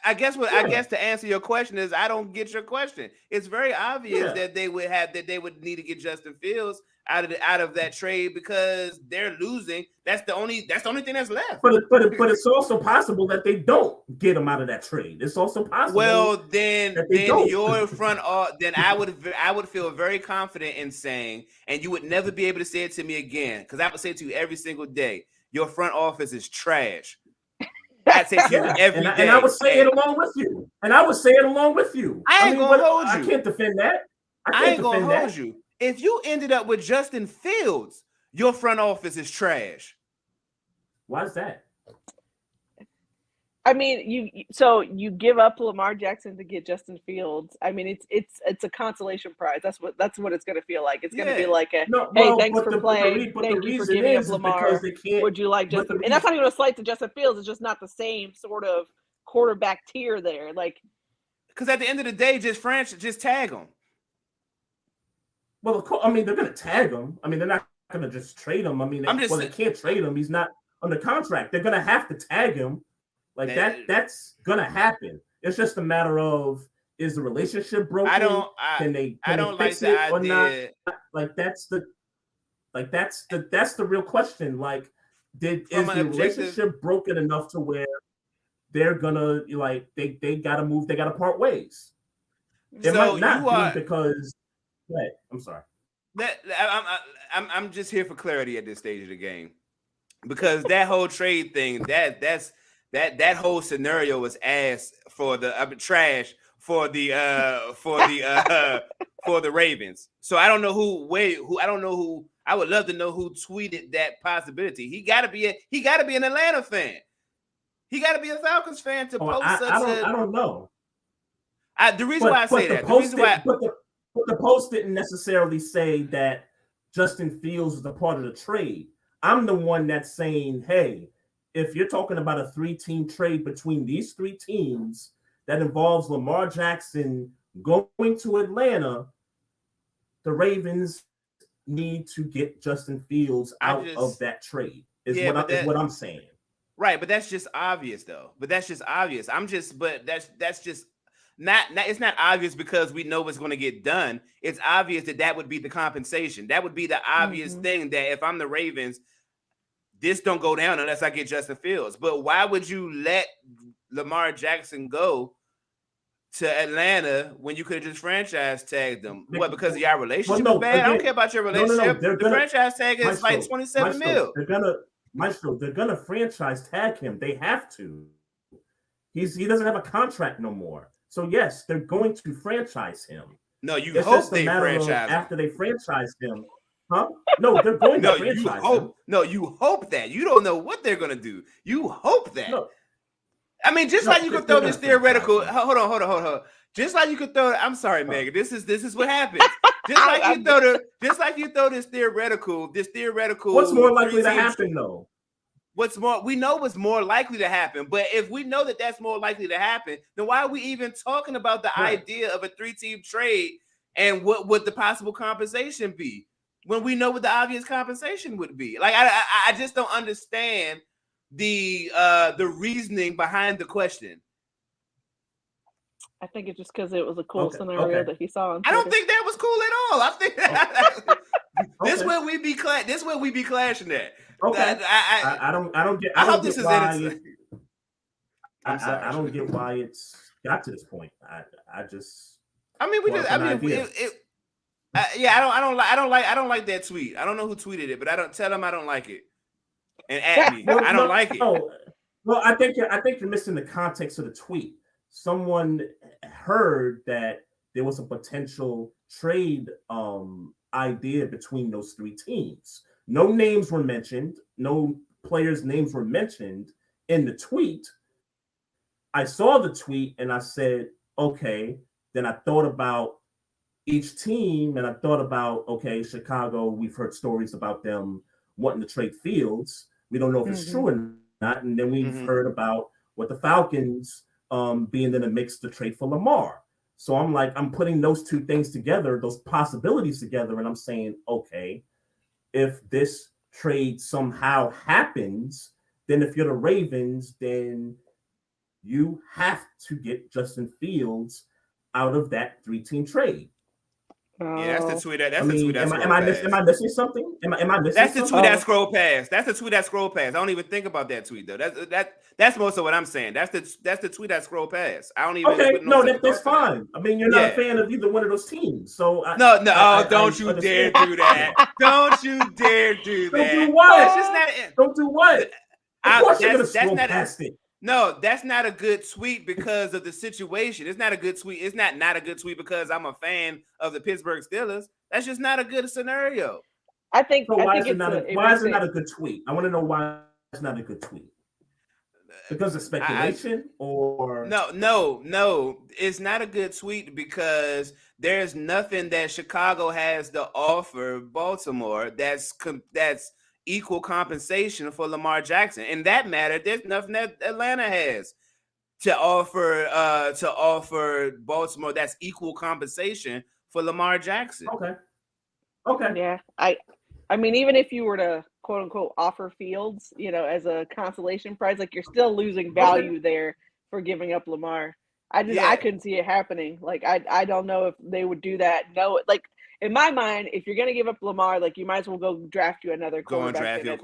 I guess I guess to answer your question is I don't get your question. It's very obvious that they would need to get Justin Fields out of that trade because they're losing. That's the only thing that's left. But it's also possible that they don't get him out of that trade. It's also possible. Well, then your front then I would feel very confident in saying, and you would never be able to say it to me again because I would say it to you every single day. Your front office is trash. I say to you every day. And I would say it along with you. I ain't gonna hold you. I can't defend that. I ain't gonna hold you. If you ended up with Justin Fields, your front office is trash. Why is that? I mean, you give up Lamar Jackson to get Justin Fields. I mean, it's a consolation prize. That's what it's going to feel like. It's going to be like thanks for playing. Thank you for giving up Lamar. Would you like Justin? And that's not even a slight to Justin Fields. It's just not the same sort of quarterback tier there. Like, because at the end of the day, just tag him. Well, I mean, they're going to tag him. I mean, they're not going to just trade him. I mean, they can't trade him. He's not under contract. They're going to have to tag him. Like that's going to happen. It's just a matter of, is the relationship broken? Can they fix it or not? Like that's the real question. Like, is the relationship broken enough to where they're gonna like they gotta move, they gotta part ways. It So might not you are be because I'm sorry. I'm just here for clarity at this stage of the game, because that whole trade thing, that whole scenario was ass for the trash for the for the Ravens. So I don't know who I don't know who. I would love to know who tweeted that possibility. He got to be an Atlanta fan. He got to be a Falcons fan to post I don't know. The reason why I say that, the post didn't necessarily say that Justin Fields was a part of the trade. I'm the one that's saying, hey, if you're talking about a 3-team trade between these 3 teams that involves Lamar Jackson going to Atlanta, the Ravens need to get Justin Fields out of that trade. Is what I'm saying. Right, but that's just obvious, though. That's just not. It's not obvious because we know what's going to get done. It's obvious that would be the compensation. That would be the obvious thing, that if I'm the Ravens, this don't go down unless I get Justin Fields. But why would you let Lamar Jackson go to Atlanta when you could have just franchise tagged them? What, because of your relationship was bad? I don't care about your relationship. The franchise tag is like 27 mil. They're gonna franchise tag him. They have to. He doesn't have a contract no more. So yes, they're going to franchise him. No, you hope they franchise him. After they franchise him. Huh? No, they're going to franchise him. No, you hope that. You don't know what they're gonna do. You hope that. No. I mean, like you could throw this theoretical. Hold on. Just like you could throw. I'm sorry, Megan. This is what happens. Just like you throw this theoretical. What's more likely to happen, though? We know what's more likely to happen. But if we know that that's more likely to happen, then why are we even talking about the idea of a 3-team trade and what would the possible compensation be when we know what the obvious compensation would be? Like, I just don't understand the reasoning behind the question. I think it's just because it was a cool scenario that he saw. I don't think that was cool at all. I think this where we be clashing at. Okay. I don't get. I don't get why it's got to this point. I don't like that tweet. I don't know who tweeted it, but I don't tell him I don't like it. And at me, I don't like it. Well, I think you're missing the context of the tweet. Someone heard that there was a potential trade idea between those 3 teams. No names were mentioned. No players' names were mentioned in the tweet. I saw the tweet and I said, okay. Then I thought about each team and I thought about, okay, Chicago, we've heard stories about them wanting to trade Fields. We don't know if it's true or not. And then we've heard about what the Falcons being in the mix to trade for Lamar. So I'm putting those 2 things together, those possibilities together, and I'm saying, okay, if this trade somehow happens, then if you're the Ravens, then you have to get Justin Fields out of that 3-team trade. Yeah, that's the tweet. That's the tweet. Am I missing something? Am I missing? That's the tweet that scrolled past. That's the tweet that scrolled past. I don't even think about that tweet though. That's most of what I'm saying. That's the tweet that scrolled past. I don't even. Okay, that's fine. I mean, you're not a fan of either one of those teams, so don't you dare do that. Don't you dare do that. Don't do what? Don't do what? Of course you're gonna scroll past it. No, that's not a good tweet because of the situation. It's not a good tweet. It's not a good tweet because I'm a fan of the Pittsburgh Steelers. That's just not a good scenario. I think. So why is it not a good tweet? I want to know why it's not a good tweet. Because of speculation or no, it's not a good tweet because there's nothing that Chicago has to offer Baltimore that's equal compensation for Lamar Jackson. In that matter, there's nothing that Atlanta has to offer Baltimore that's equal compensation for Lamar Jackson. Okay. Yeah. I mean, even if you were to quote unquote offer Fields, as a consolation prize, like you're still losing value there for giving up Lamar. I couldn't see it happening. Like I don't know if they would do that. No, like in my mind, if you're gonna give up Lamar, like you might as well go draft you another quarterback. At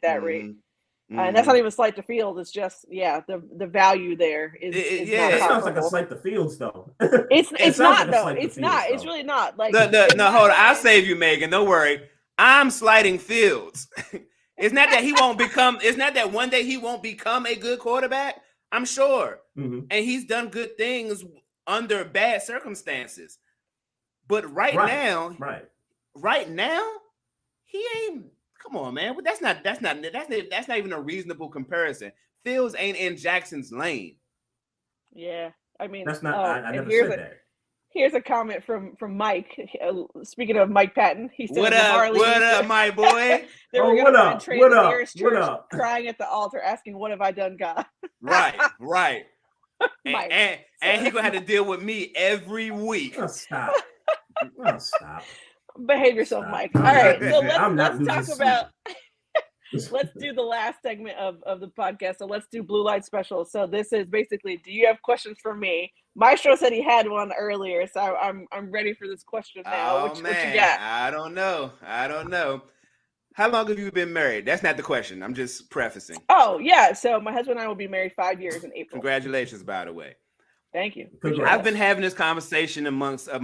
that rate. And that's not even slight to Fields. It's just, the value there is not It sounds like a comparable. slight to Fields, though. It's not, like though. It's not. It's really not. Like, no, hold on. I'll save you, Megan. Don't worry. I'm slighting Fields. It's not that he won't become. It's not that one day he won't become a good quarterback. I'm sure, and he's done good things under bad circumstances. But right now, he ain't. Come on, man. But that's not even a reasonable comparison. Fields ain't in Jackson's lane. Yeah, I mean, that's not. I never said that. Here's a comment from Mike. Speaking of Mike Patton, he said, "What up, my boy? What up? Crying at the altar, asking, "What have I done, God?" Right. and he gonna have to deal with me every week. Oh, stop. Behave yourself, Mike. All right, so let's talk about. Let's do the last segment of the podcast. So let's do Blue Light Special. So this is basically, do you have questions for me? Maestro said he had one earlier, so I'm ready for this question now. What you got? I don't know. How long have you been married? That's not the question. I'm just prefacing. Oh, yeah. So my husband and I will be married 5 years in April. Congratulations, by the way. Thank you. I've been having this conversation amongst I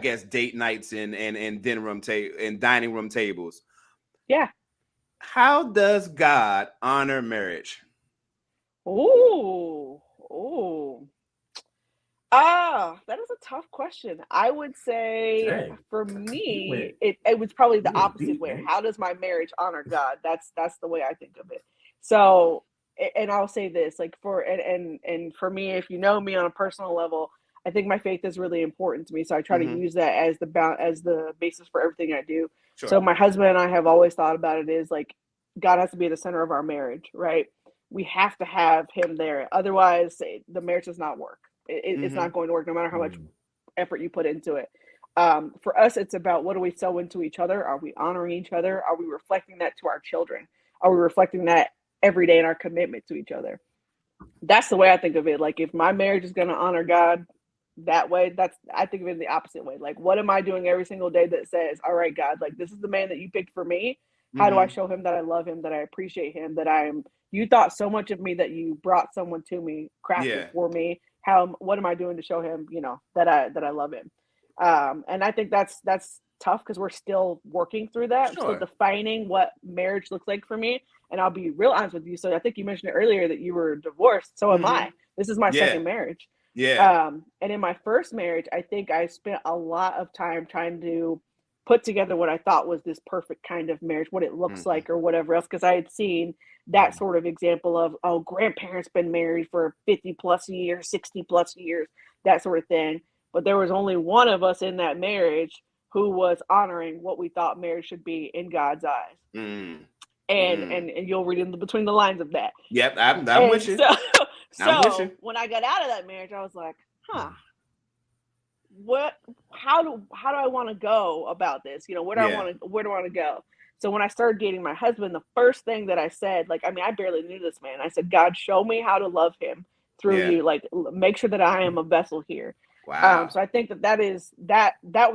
guess date nights and dining room tables. Yeah. How does God honor marriage? That is a tough question. I would say for me, it was probably the opposite way. Man. How does my marriage honor God? That's the way I think of it. So, and I'll say this, like for me, if you know me on a personal level, I think my faith is really important to me. So I try to use that as the basis for everything I do. Sure. So my husband and I have always thought about it is like God has to be at the center of our marriage, right? We have to have him there. Otherwise, the marriage does not work. It's not going to work no matter how much effort you put into it. For us, it's about what do we sow into each other? Are we honoring each other? Are we reflecting that to our children? Are we reflecting that every day in our commitment to each other? That's the way I think of it. Like if my marriage is going to honor God that way, I think of it in the opposite way. Like what am I doing every single day that says, all right, God, like this is the man that you picked for me. How do I show him that I love him, that I appreciate him, that you thought so much of me that you brought someone to me, crafted for me. What am I doing to show him, that I love him? And I think that's tough because we're still working through that. Sure. So defining what marriage looks like for me. And I'll be real honest with you. So I think you mentioned earlier that you were divorced. So am I. This is my second marriage. Yeah. And in my first marriage, I think I spent a lot of time trying to put together what I thought was this perfect kind of marriage, what it looks like or whatever else. Because I had seen that sort of example of, grandparents been married for 50 plus years, 60 plus years, that sort of thing. But there was only one of us in that marriage who was honoring what we thought marriage should be in God's eyes. And you'll read in between the lines of that. Yep, I'm with you. So when I got out of that marriage, I was like, how do I want to go about this? Where do I want to go? So when I started dating my husband, the first thing that I said, I barely knew this man. I said, God, show me how to love him through you. Like, make sure that I am a vessel here. Wow. So I think that was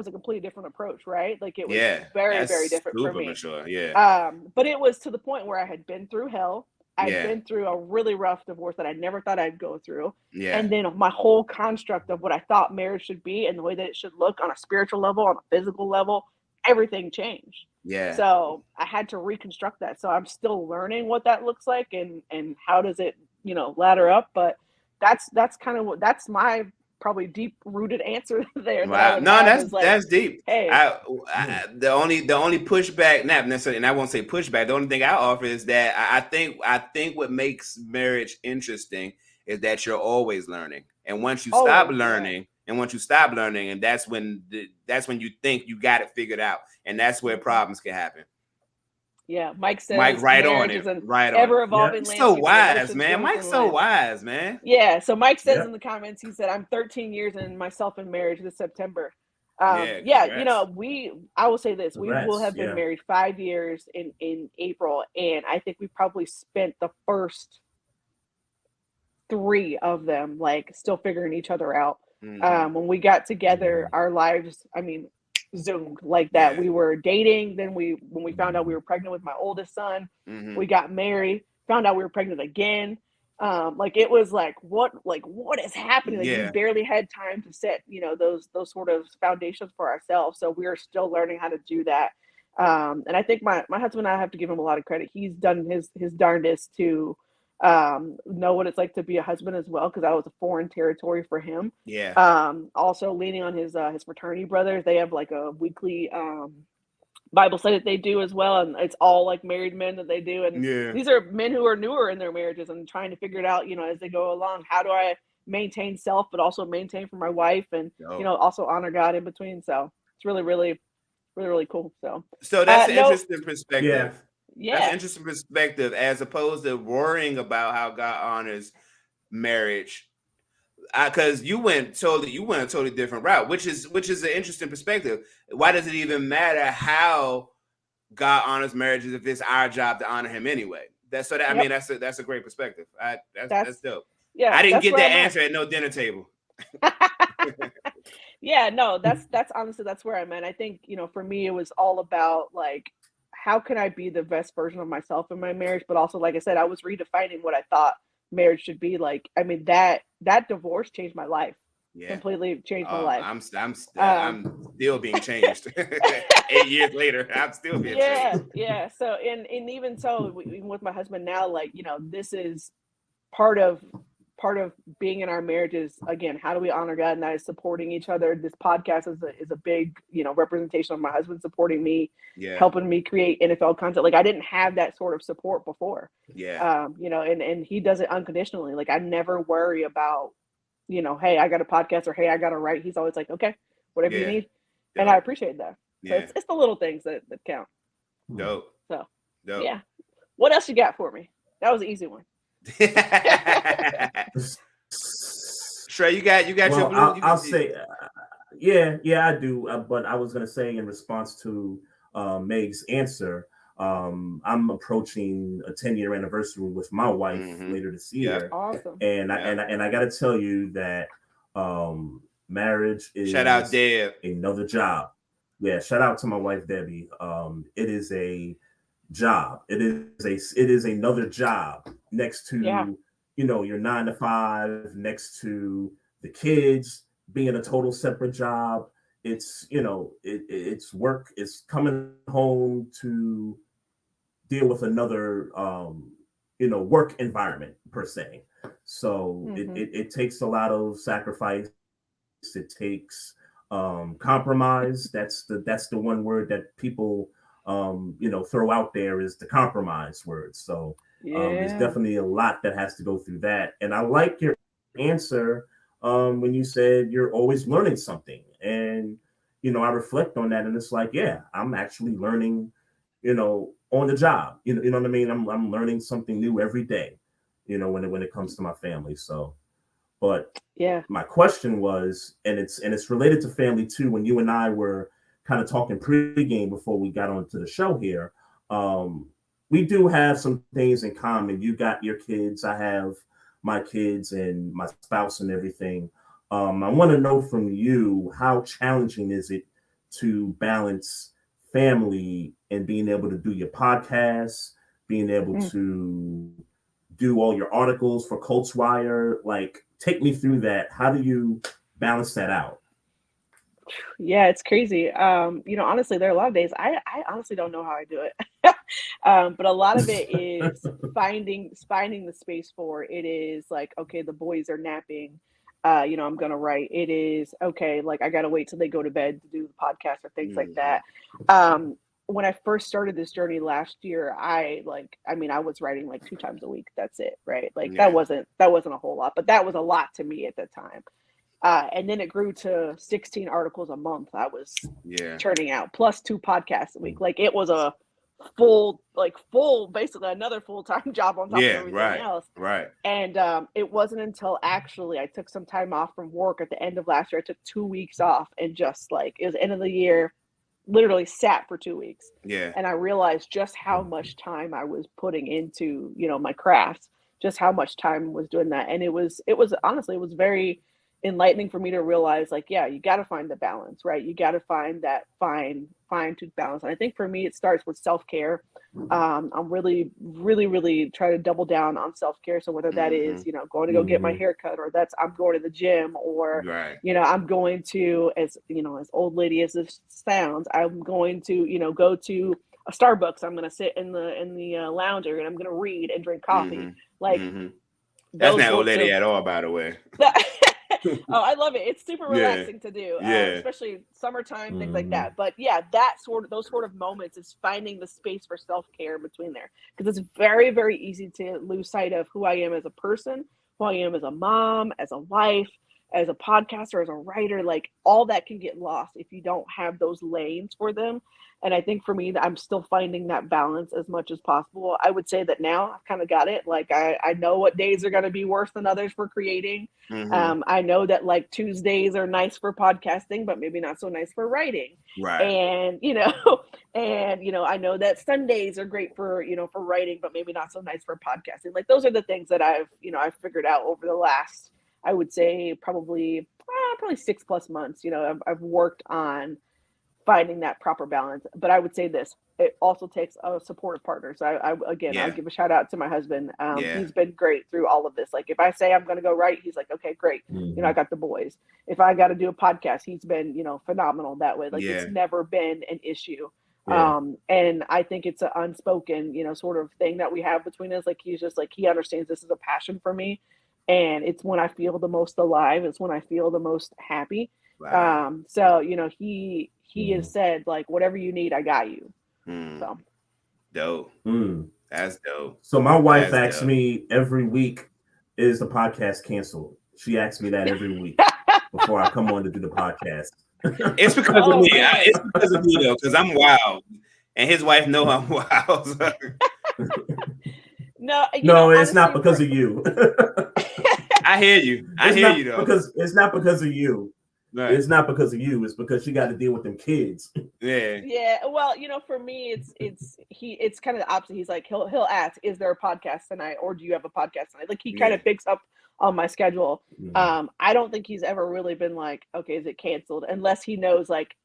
a completely different approach, right? Like it was very, very different for me. Sure. Yeah. But it was to the point where I had been through hell. I'd been through a really rough divorce that I never thought I'd go through. Yeah. And then my whole construct of what I thought marriage should be and the way that it should look on a spiritual level, on a physical level, everything changed. Yeah. So I had to reconstruct that. So I'm still learning what that looks like and how does it, ladder up. But that's kind of that's my probably deep rooted answer there. Wow. No, that's deep. Hey, the only pushback, not necessarily, and I won't say pushback. The only thing I offer is that I think what makes marriage interesting is that you're always learning, and once you stop learning, and that's when you think you got it figured out, and that's where problems can happen. Yeah, Mike says right on it. Ever evolving. He's so wise, man. Mike's so wise, man. Yeah. So Mike says in the comments, he said, "I'm 13 years in myself in marriage this September." I will say this: we will have been married 5 years in April, and I think we probably spent the first 3 of them still figuring each other out. When we got together, our lives, zoomed like that. We were dating. Then when we found out we were pregnant with my oldest son, we got married, found out we were pregnant again. Like it was like what is happening? Like we barely had time to set, those sort of foundations for ourselves. So we are still learning how to do that. And I think my husband and I have to give him a lot of credit. He's done his darndest to know what it's like to be a husband as well, because that was a foreign territory for him. Also leaning on his fraternity brothers. They have like a weekly Bible study that they do as well, and it's all like married men that they do, and these are men who are newer in their marriages and trying to figure it out, as they go along. How do I maintain self but also maintain for my wife, and also honor God in between? So it's really, really, really, really cool. So that's an interesting perspective. Yeah. That's an interesting perspective, as opposed to worrying about how God honors marriage. Because you went a totally different route, which is an interesting perspective. Why does it even matter how God honors marriages if it's our job to honor Him anyway? That's a great perspective. That's dope. Yeah, I didn't get that answer at no dinner table. Yeah, no, that's honestly, that's where I'm at. I think, for me, it was all about like, how can I be the best version of myself in my marriage? But also, like I said, I was redefining what I thought marriage should be like. I mean, that divorce changed my life. Completely changed my life. I'm still being changed. 8 years later, I'm still being changed. Yeah. So, and even so, even with my husband now, like, this is part of being in our marriages. Again, how do we honor God? And that is supporting each other. This podcast is a big, representation of my husband supporting me, helping me create NFL content. Like I didn't have that sort of support before. And he does it unconditionally. Like I never worry about, hey, I got a podcast, or hey, I got to write. He's always like, okay, whatever you need. And I appreciate that. So it's the little things that count. Dope. So dope. Yeah. What else you got for me? That was an easy one. Trey, you got your blue. I'll say, I do. But I was gonna say, in response to Meg's answer, I'm approaching a 10-year anniversary with my wife later this year. Awesome. And I got to tell you that marriage is, shout out Deb, another job. Yeah, shout out to my wife Debbie. It is a job. It is another job next to your 9 to 5, next to the kids, being a total separate job. It's it's work. It's coming home to deal with another work environment per se. So it takes a lot of sacrifice. It takes compromise. That's the one word that people throw out there, is the compromise word. So there's definitely a lot that has to go through that. And I like your answer when you said you're always learning something. And I reflect on that, and it's like, I'm actually learning, on the job. You know what I mean? I'm learning something new every day, when it comes to my family. So, but my question was, and it's related to family too. When you and I were kind of talking pregame before we got onto the show here, we do have some things in common. You got your kids, I have my kids and my spouse and everything. I want to know from you, how challenging is it to balance family and being able to do your podcasts, being able to do all your articles for Coltswire? Like, take me through that. How do you balance that out? Yeah, it's crazy. Honestly, there are a lot of days I honestly don't know how I do it. But a lot of it is finding the space for it. Is like, okay, the boys are napping. I'm gonna write. It is okay, like I gotta wait till they go to bed to do the podcast or things like that. When I first started this journey last year, I was writing like 2 times a week. That's it, right? Like that wasn't a whole lot, but that was a lot to me at the time. And then it grew to 16 articles a month I was churning out, plus 2 podcasts a week. Like it was a full, basically another full-time job on top of everything else. Right. And it wasn't until actually I took some time off from work at the end of last year. I took 2 weeks off, and just like, it was end of the year, literally sat for 2 weeks. And I realized just how much time I was putting into, my crafts, just how much time I was doing that. And it was honestly, enlightening for me to realize, like, yeah, you got to find the balance, right? You got to find that fine-tooth balance. And I think for me, it starts with self-care. I'm really trying to double down on self-care. So whether that is, going to go get my hair cut, or I'm going to the gym, or, I'm going to, as old lady as this sounds, I'm going to, go to a Starbucks. I'm going to sit in the lounge area, and I'm going to read and drink coffee. That's not old lady at all, by the way. Oh, I love it. It's super relaxing to do, especially summertime, things like that. But yeah, those sort of moments is finding the space for self-care between there, because it's very, very easy to lose sight of who I am as a person, who I am as a mom, as a wife, as a podcaster, as a writer. Like, all that can get lost if you don't have those lanes for them. And I think for me, I'm still finding that balance as much as possible. I would say that now I've kind of got it. Like, I know what days are going to be worse than others for creating. I know that, like, Tuesdays are nice for podcasting, but maybe not so nice for writing. Right. And, I know that Sundays are great for writing, but maybe not so nice for podcasting. Like, those are the things that I've figured out over the last, I would say probably 6+ months. I've worked on finding that proper balance. But I would say this, it also takes a supportive partner. So I'll give a shout out to my husband. He's been great through all of this. Like, if I say I'm going to go write, he's like, okay, great. I got the boys. If I got to do a podcast, he's been, phenomenal that way. Like, it's never been an issue. And I think it's an unspoken, sort of thing that we have between us. Like, he's just like, he understands this is a passion for me. And it's when I feel the most alive. It's when I feel the most happy. Wow. So, he has said, like, whatever you need, I got you. So dope. That's dope. So my wife asks me every week, is the podcast canceled? She asks me that every week before I come on to do the podcast. It's because of me. It's because of me, though, because I'm wild. And his wife knows I'm wild. So. No, it's not because of you. I hear you. I hear you, though. Because it's not because of you. Right. It's not because of you. It's because she got to deal with them kids. Yeah. Well, for me, it's kind of the opposite. He's like, he'll ask, is there a podcast tonight, or do you have a podcast tonight? Like, he kind of picks up on my schedule. I don't think he's ever really been like, okay, is it canceled? Unless he knows, like,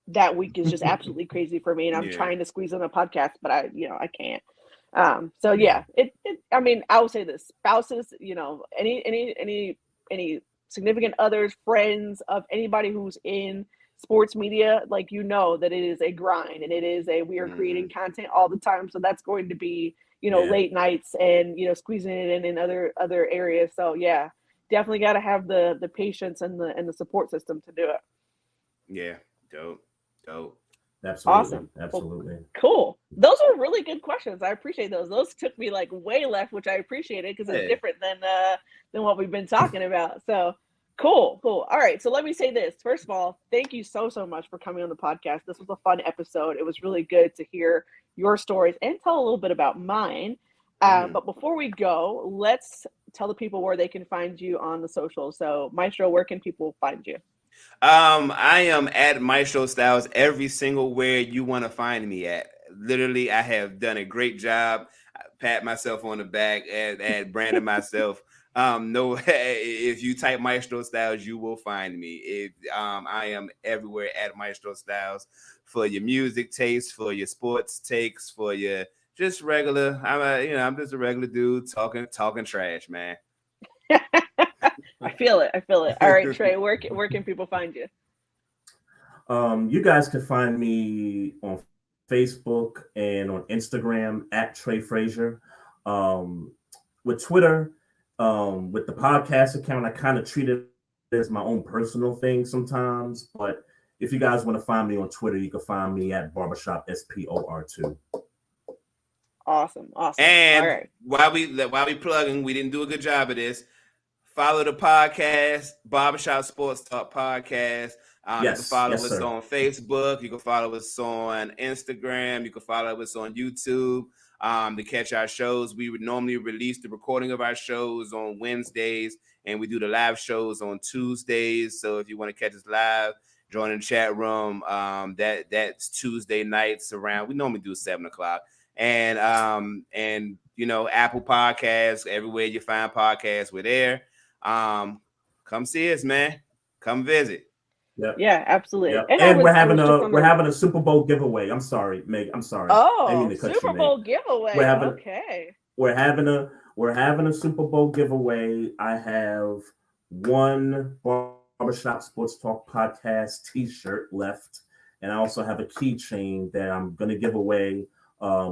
that week is just absolutely crazy for me, and I'm trying to squeeze in a podcast, but I can't. So yeah, I mean, I will say this: spouses, any significant others, friends of anybody who's in sports media, like, that it is a grind, and it is we are creating content all the time. So that's going to be, late nights and, squeezing it in other areas. So yeah, definitely got to have the patience and the support system to do it. Yeah. Dope. Absolutely. Awesome. Absolutely. Well, cool. Those are really good questions. I appreciate those. Those took me, like, way left, which I appreciated, because it's different than what we've been talking about. So cool. All right. So let me say this. First of all, thank you so much for coming on the podcast. This was a fun episode. It was really good to hear your stories and tell a little bit about mine. But before we go, let's tell the people where they can find you on the socials. So, Maestro, where can people find you? I am at Maestro Styles every single where you want to find me at. Literally, I have done a great job. I pat myself on the back and branded myself. If you type Maestro Styles, you will find me. I am everywhere at Maestro Styles for your music taste, for your sports takes, for your just regular. I'm just a regular dude talking trash, man. I feel it. All right, Trey, where can people find you? You guys can find me on Facebook and on Instagram at Trey Fraser. With Twitter, with the podcast account, I kind of treat it as my own personal thing sometimes. But if you guys want to find me on Twitter, you can find me at Barbershop SPOR2. Awesome. And all right, while we plugging, we didn't do a good job of this. Follow the podcast, Barbershop Sports Talk Podcast. You can follow us on Facebook. You can follow us on Instagram. You can follow us on YouTube to catch our shows. We would normally release the recording of our shows on Wednesdays, and we do the live shows on Tuesdays. So if you want to catch us live, join the chat room. That's Tuesday nights around. We normally do 7:00. And Apple Podcasts, everywhere you find podcasts, we're there. come see us, man. Come visit. Yep. Yeah, absolutely. Yep. And we're having a Super Bowl giveaway. I'm sorry, Meg. I'm sorry. Oh, Super Bowl giveaway. We're having a Super Bowl giveaway. I have one Barbershop Sports Talk Podcast T-shirt left, and I also have a keychain that I'm going to give away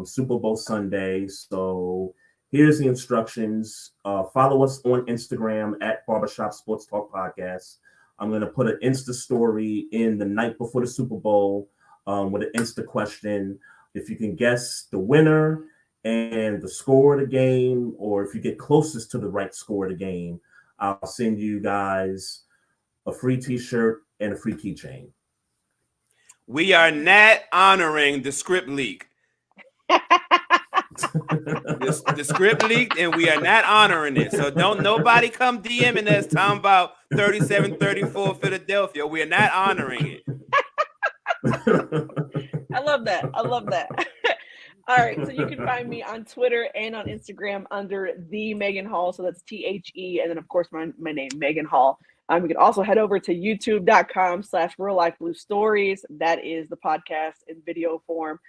Super Bowl Sunday. So here's the instructions. Follow us on Instagram at Barbershop Sports Talk Podcast. I'm going to put an Insta story in the night before the Super Bowl with an Insta question. If you can guess the winner and the score of the game, or if you get closest to the right score of the game, I'll send you guys a free T-shirt and a free keychain. We are not honoring the script leak. The script leaked, and we are not honoring it. So don't nobody come DMing us talking about 37-34 Philadelphia. We are not honoring it. I love that. All right, so you can find me on Twitter and on Instagram under the Megan Hall. So that's THE, and then of course my name, Megan Hall. You can also head over to youtube.com/Real Life Blue Stories. That is the podcast in video form.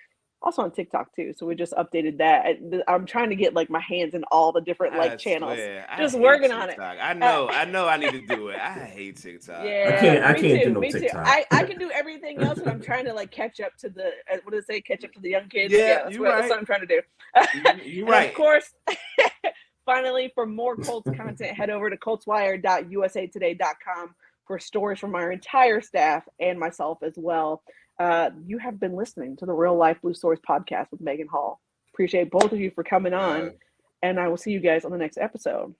Also on TikTok too. So we just updated that. I'm trying to get like my hands in all the different channels. Just working on it. I know I need to do it. I hate TikTok. Yeah, I can't do no TikTok. I can do everything else, and I'm trying to like catch up to the what do they say? Catch up to the young kids. Yeah, that's what I'm trying to do. You're right. Of course, finally, for more Colts content, head over to coltswire.usatoday.com for stories from our entire staff and myself as well. You have been listening to the Real Life Blue Stories podcast with Megan Hall. Appreciate both of you for coming on, and I will see you guys on the next episode.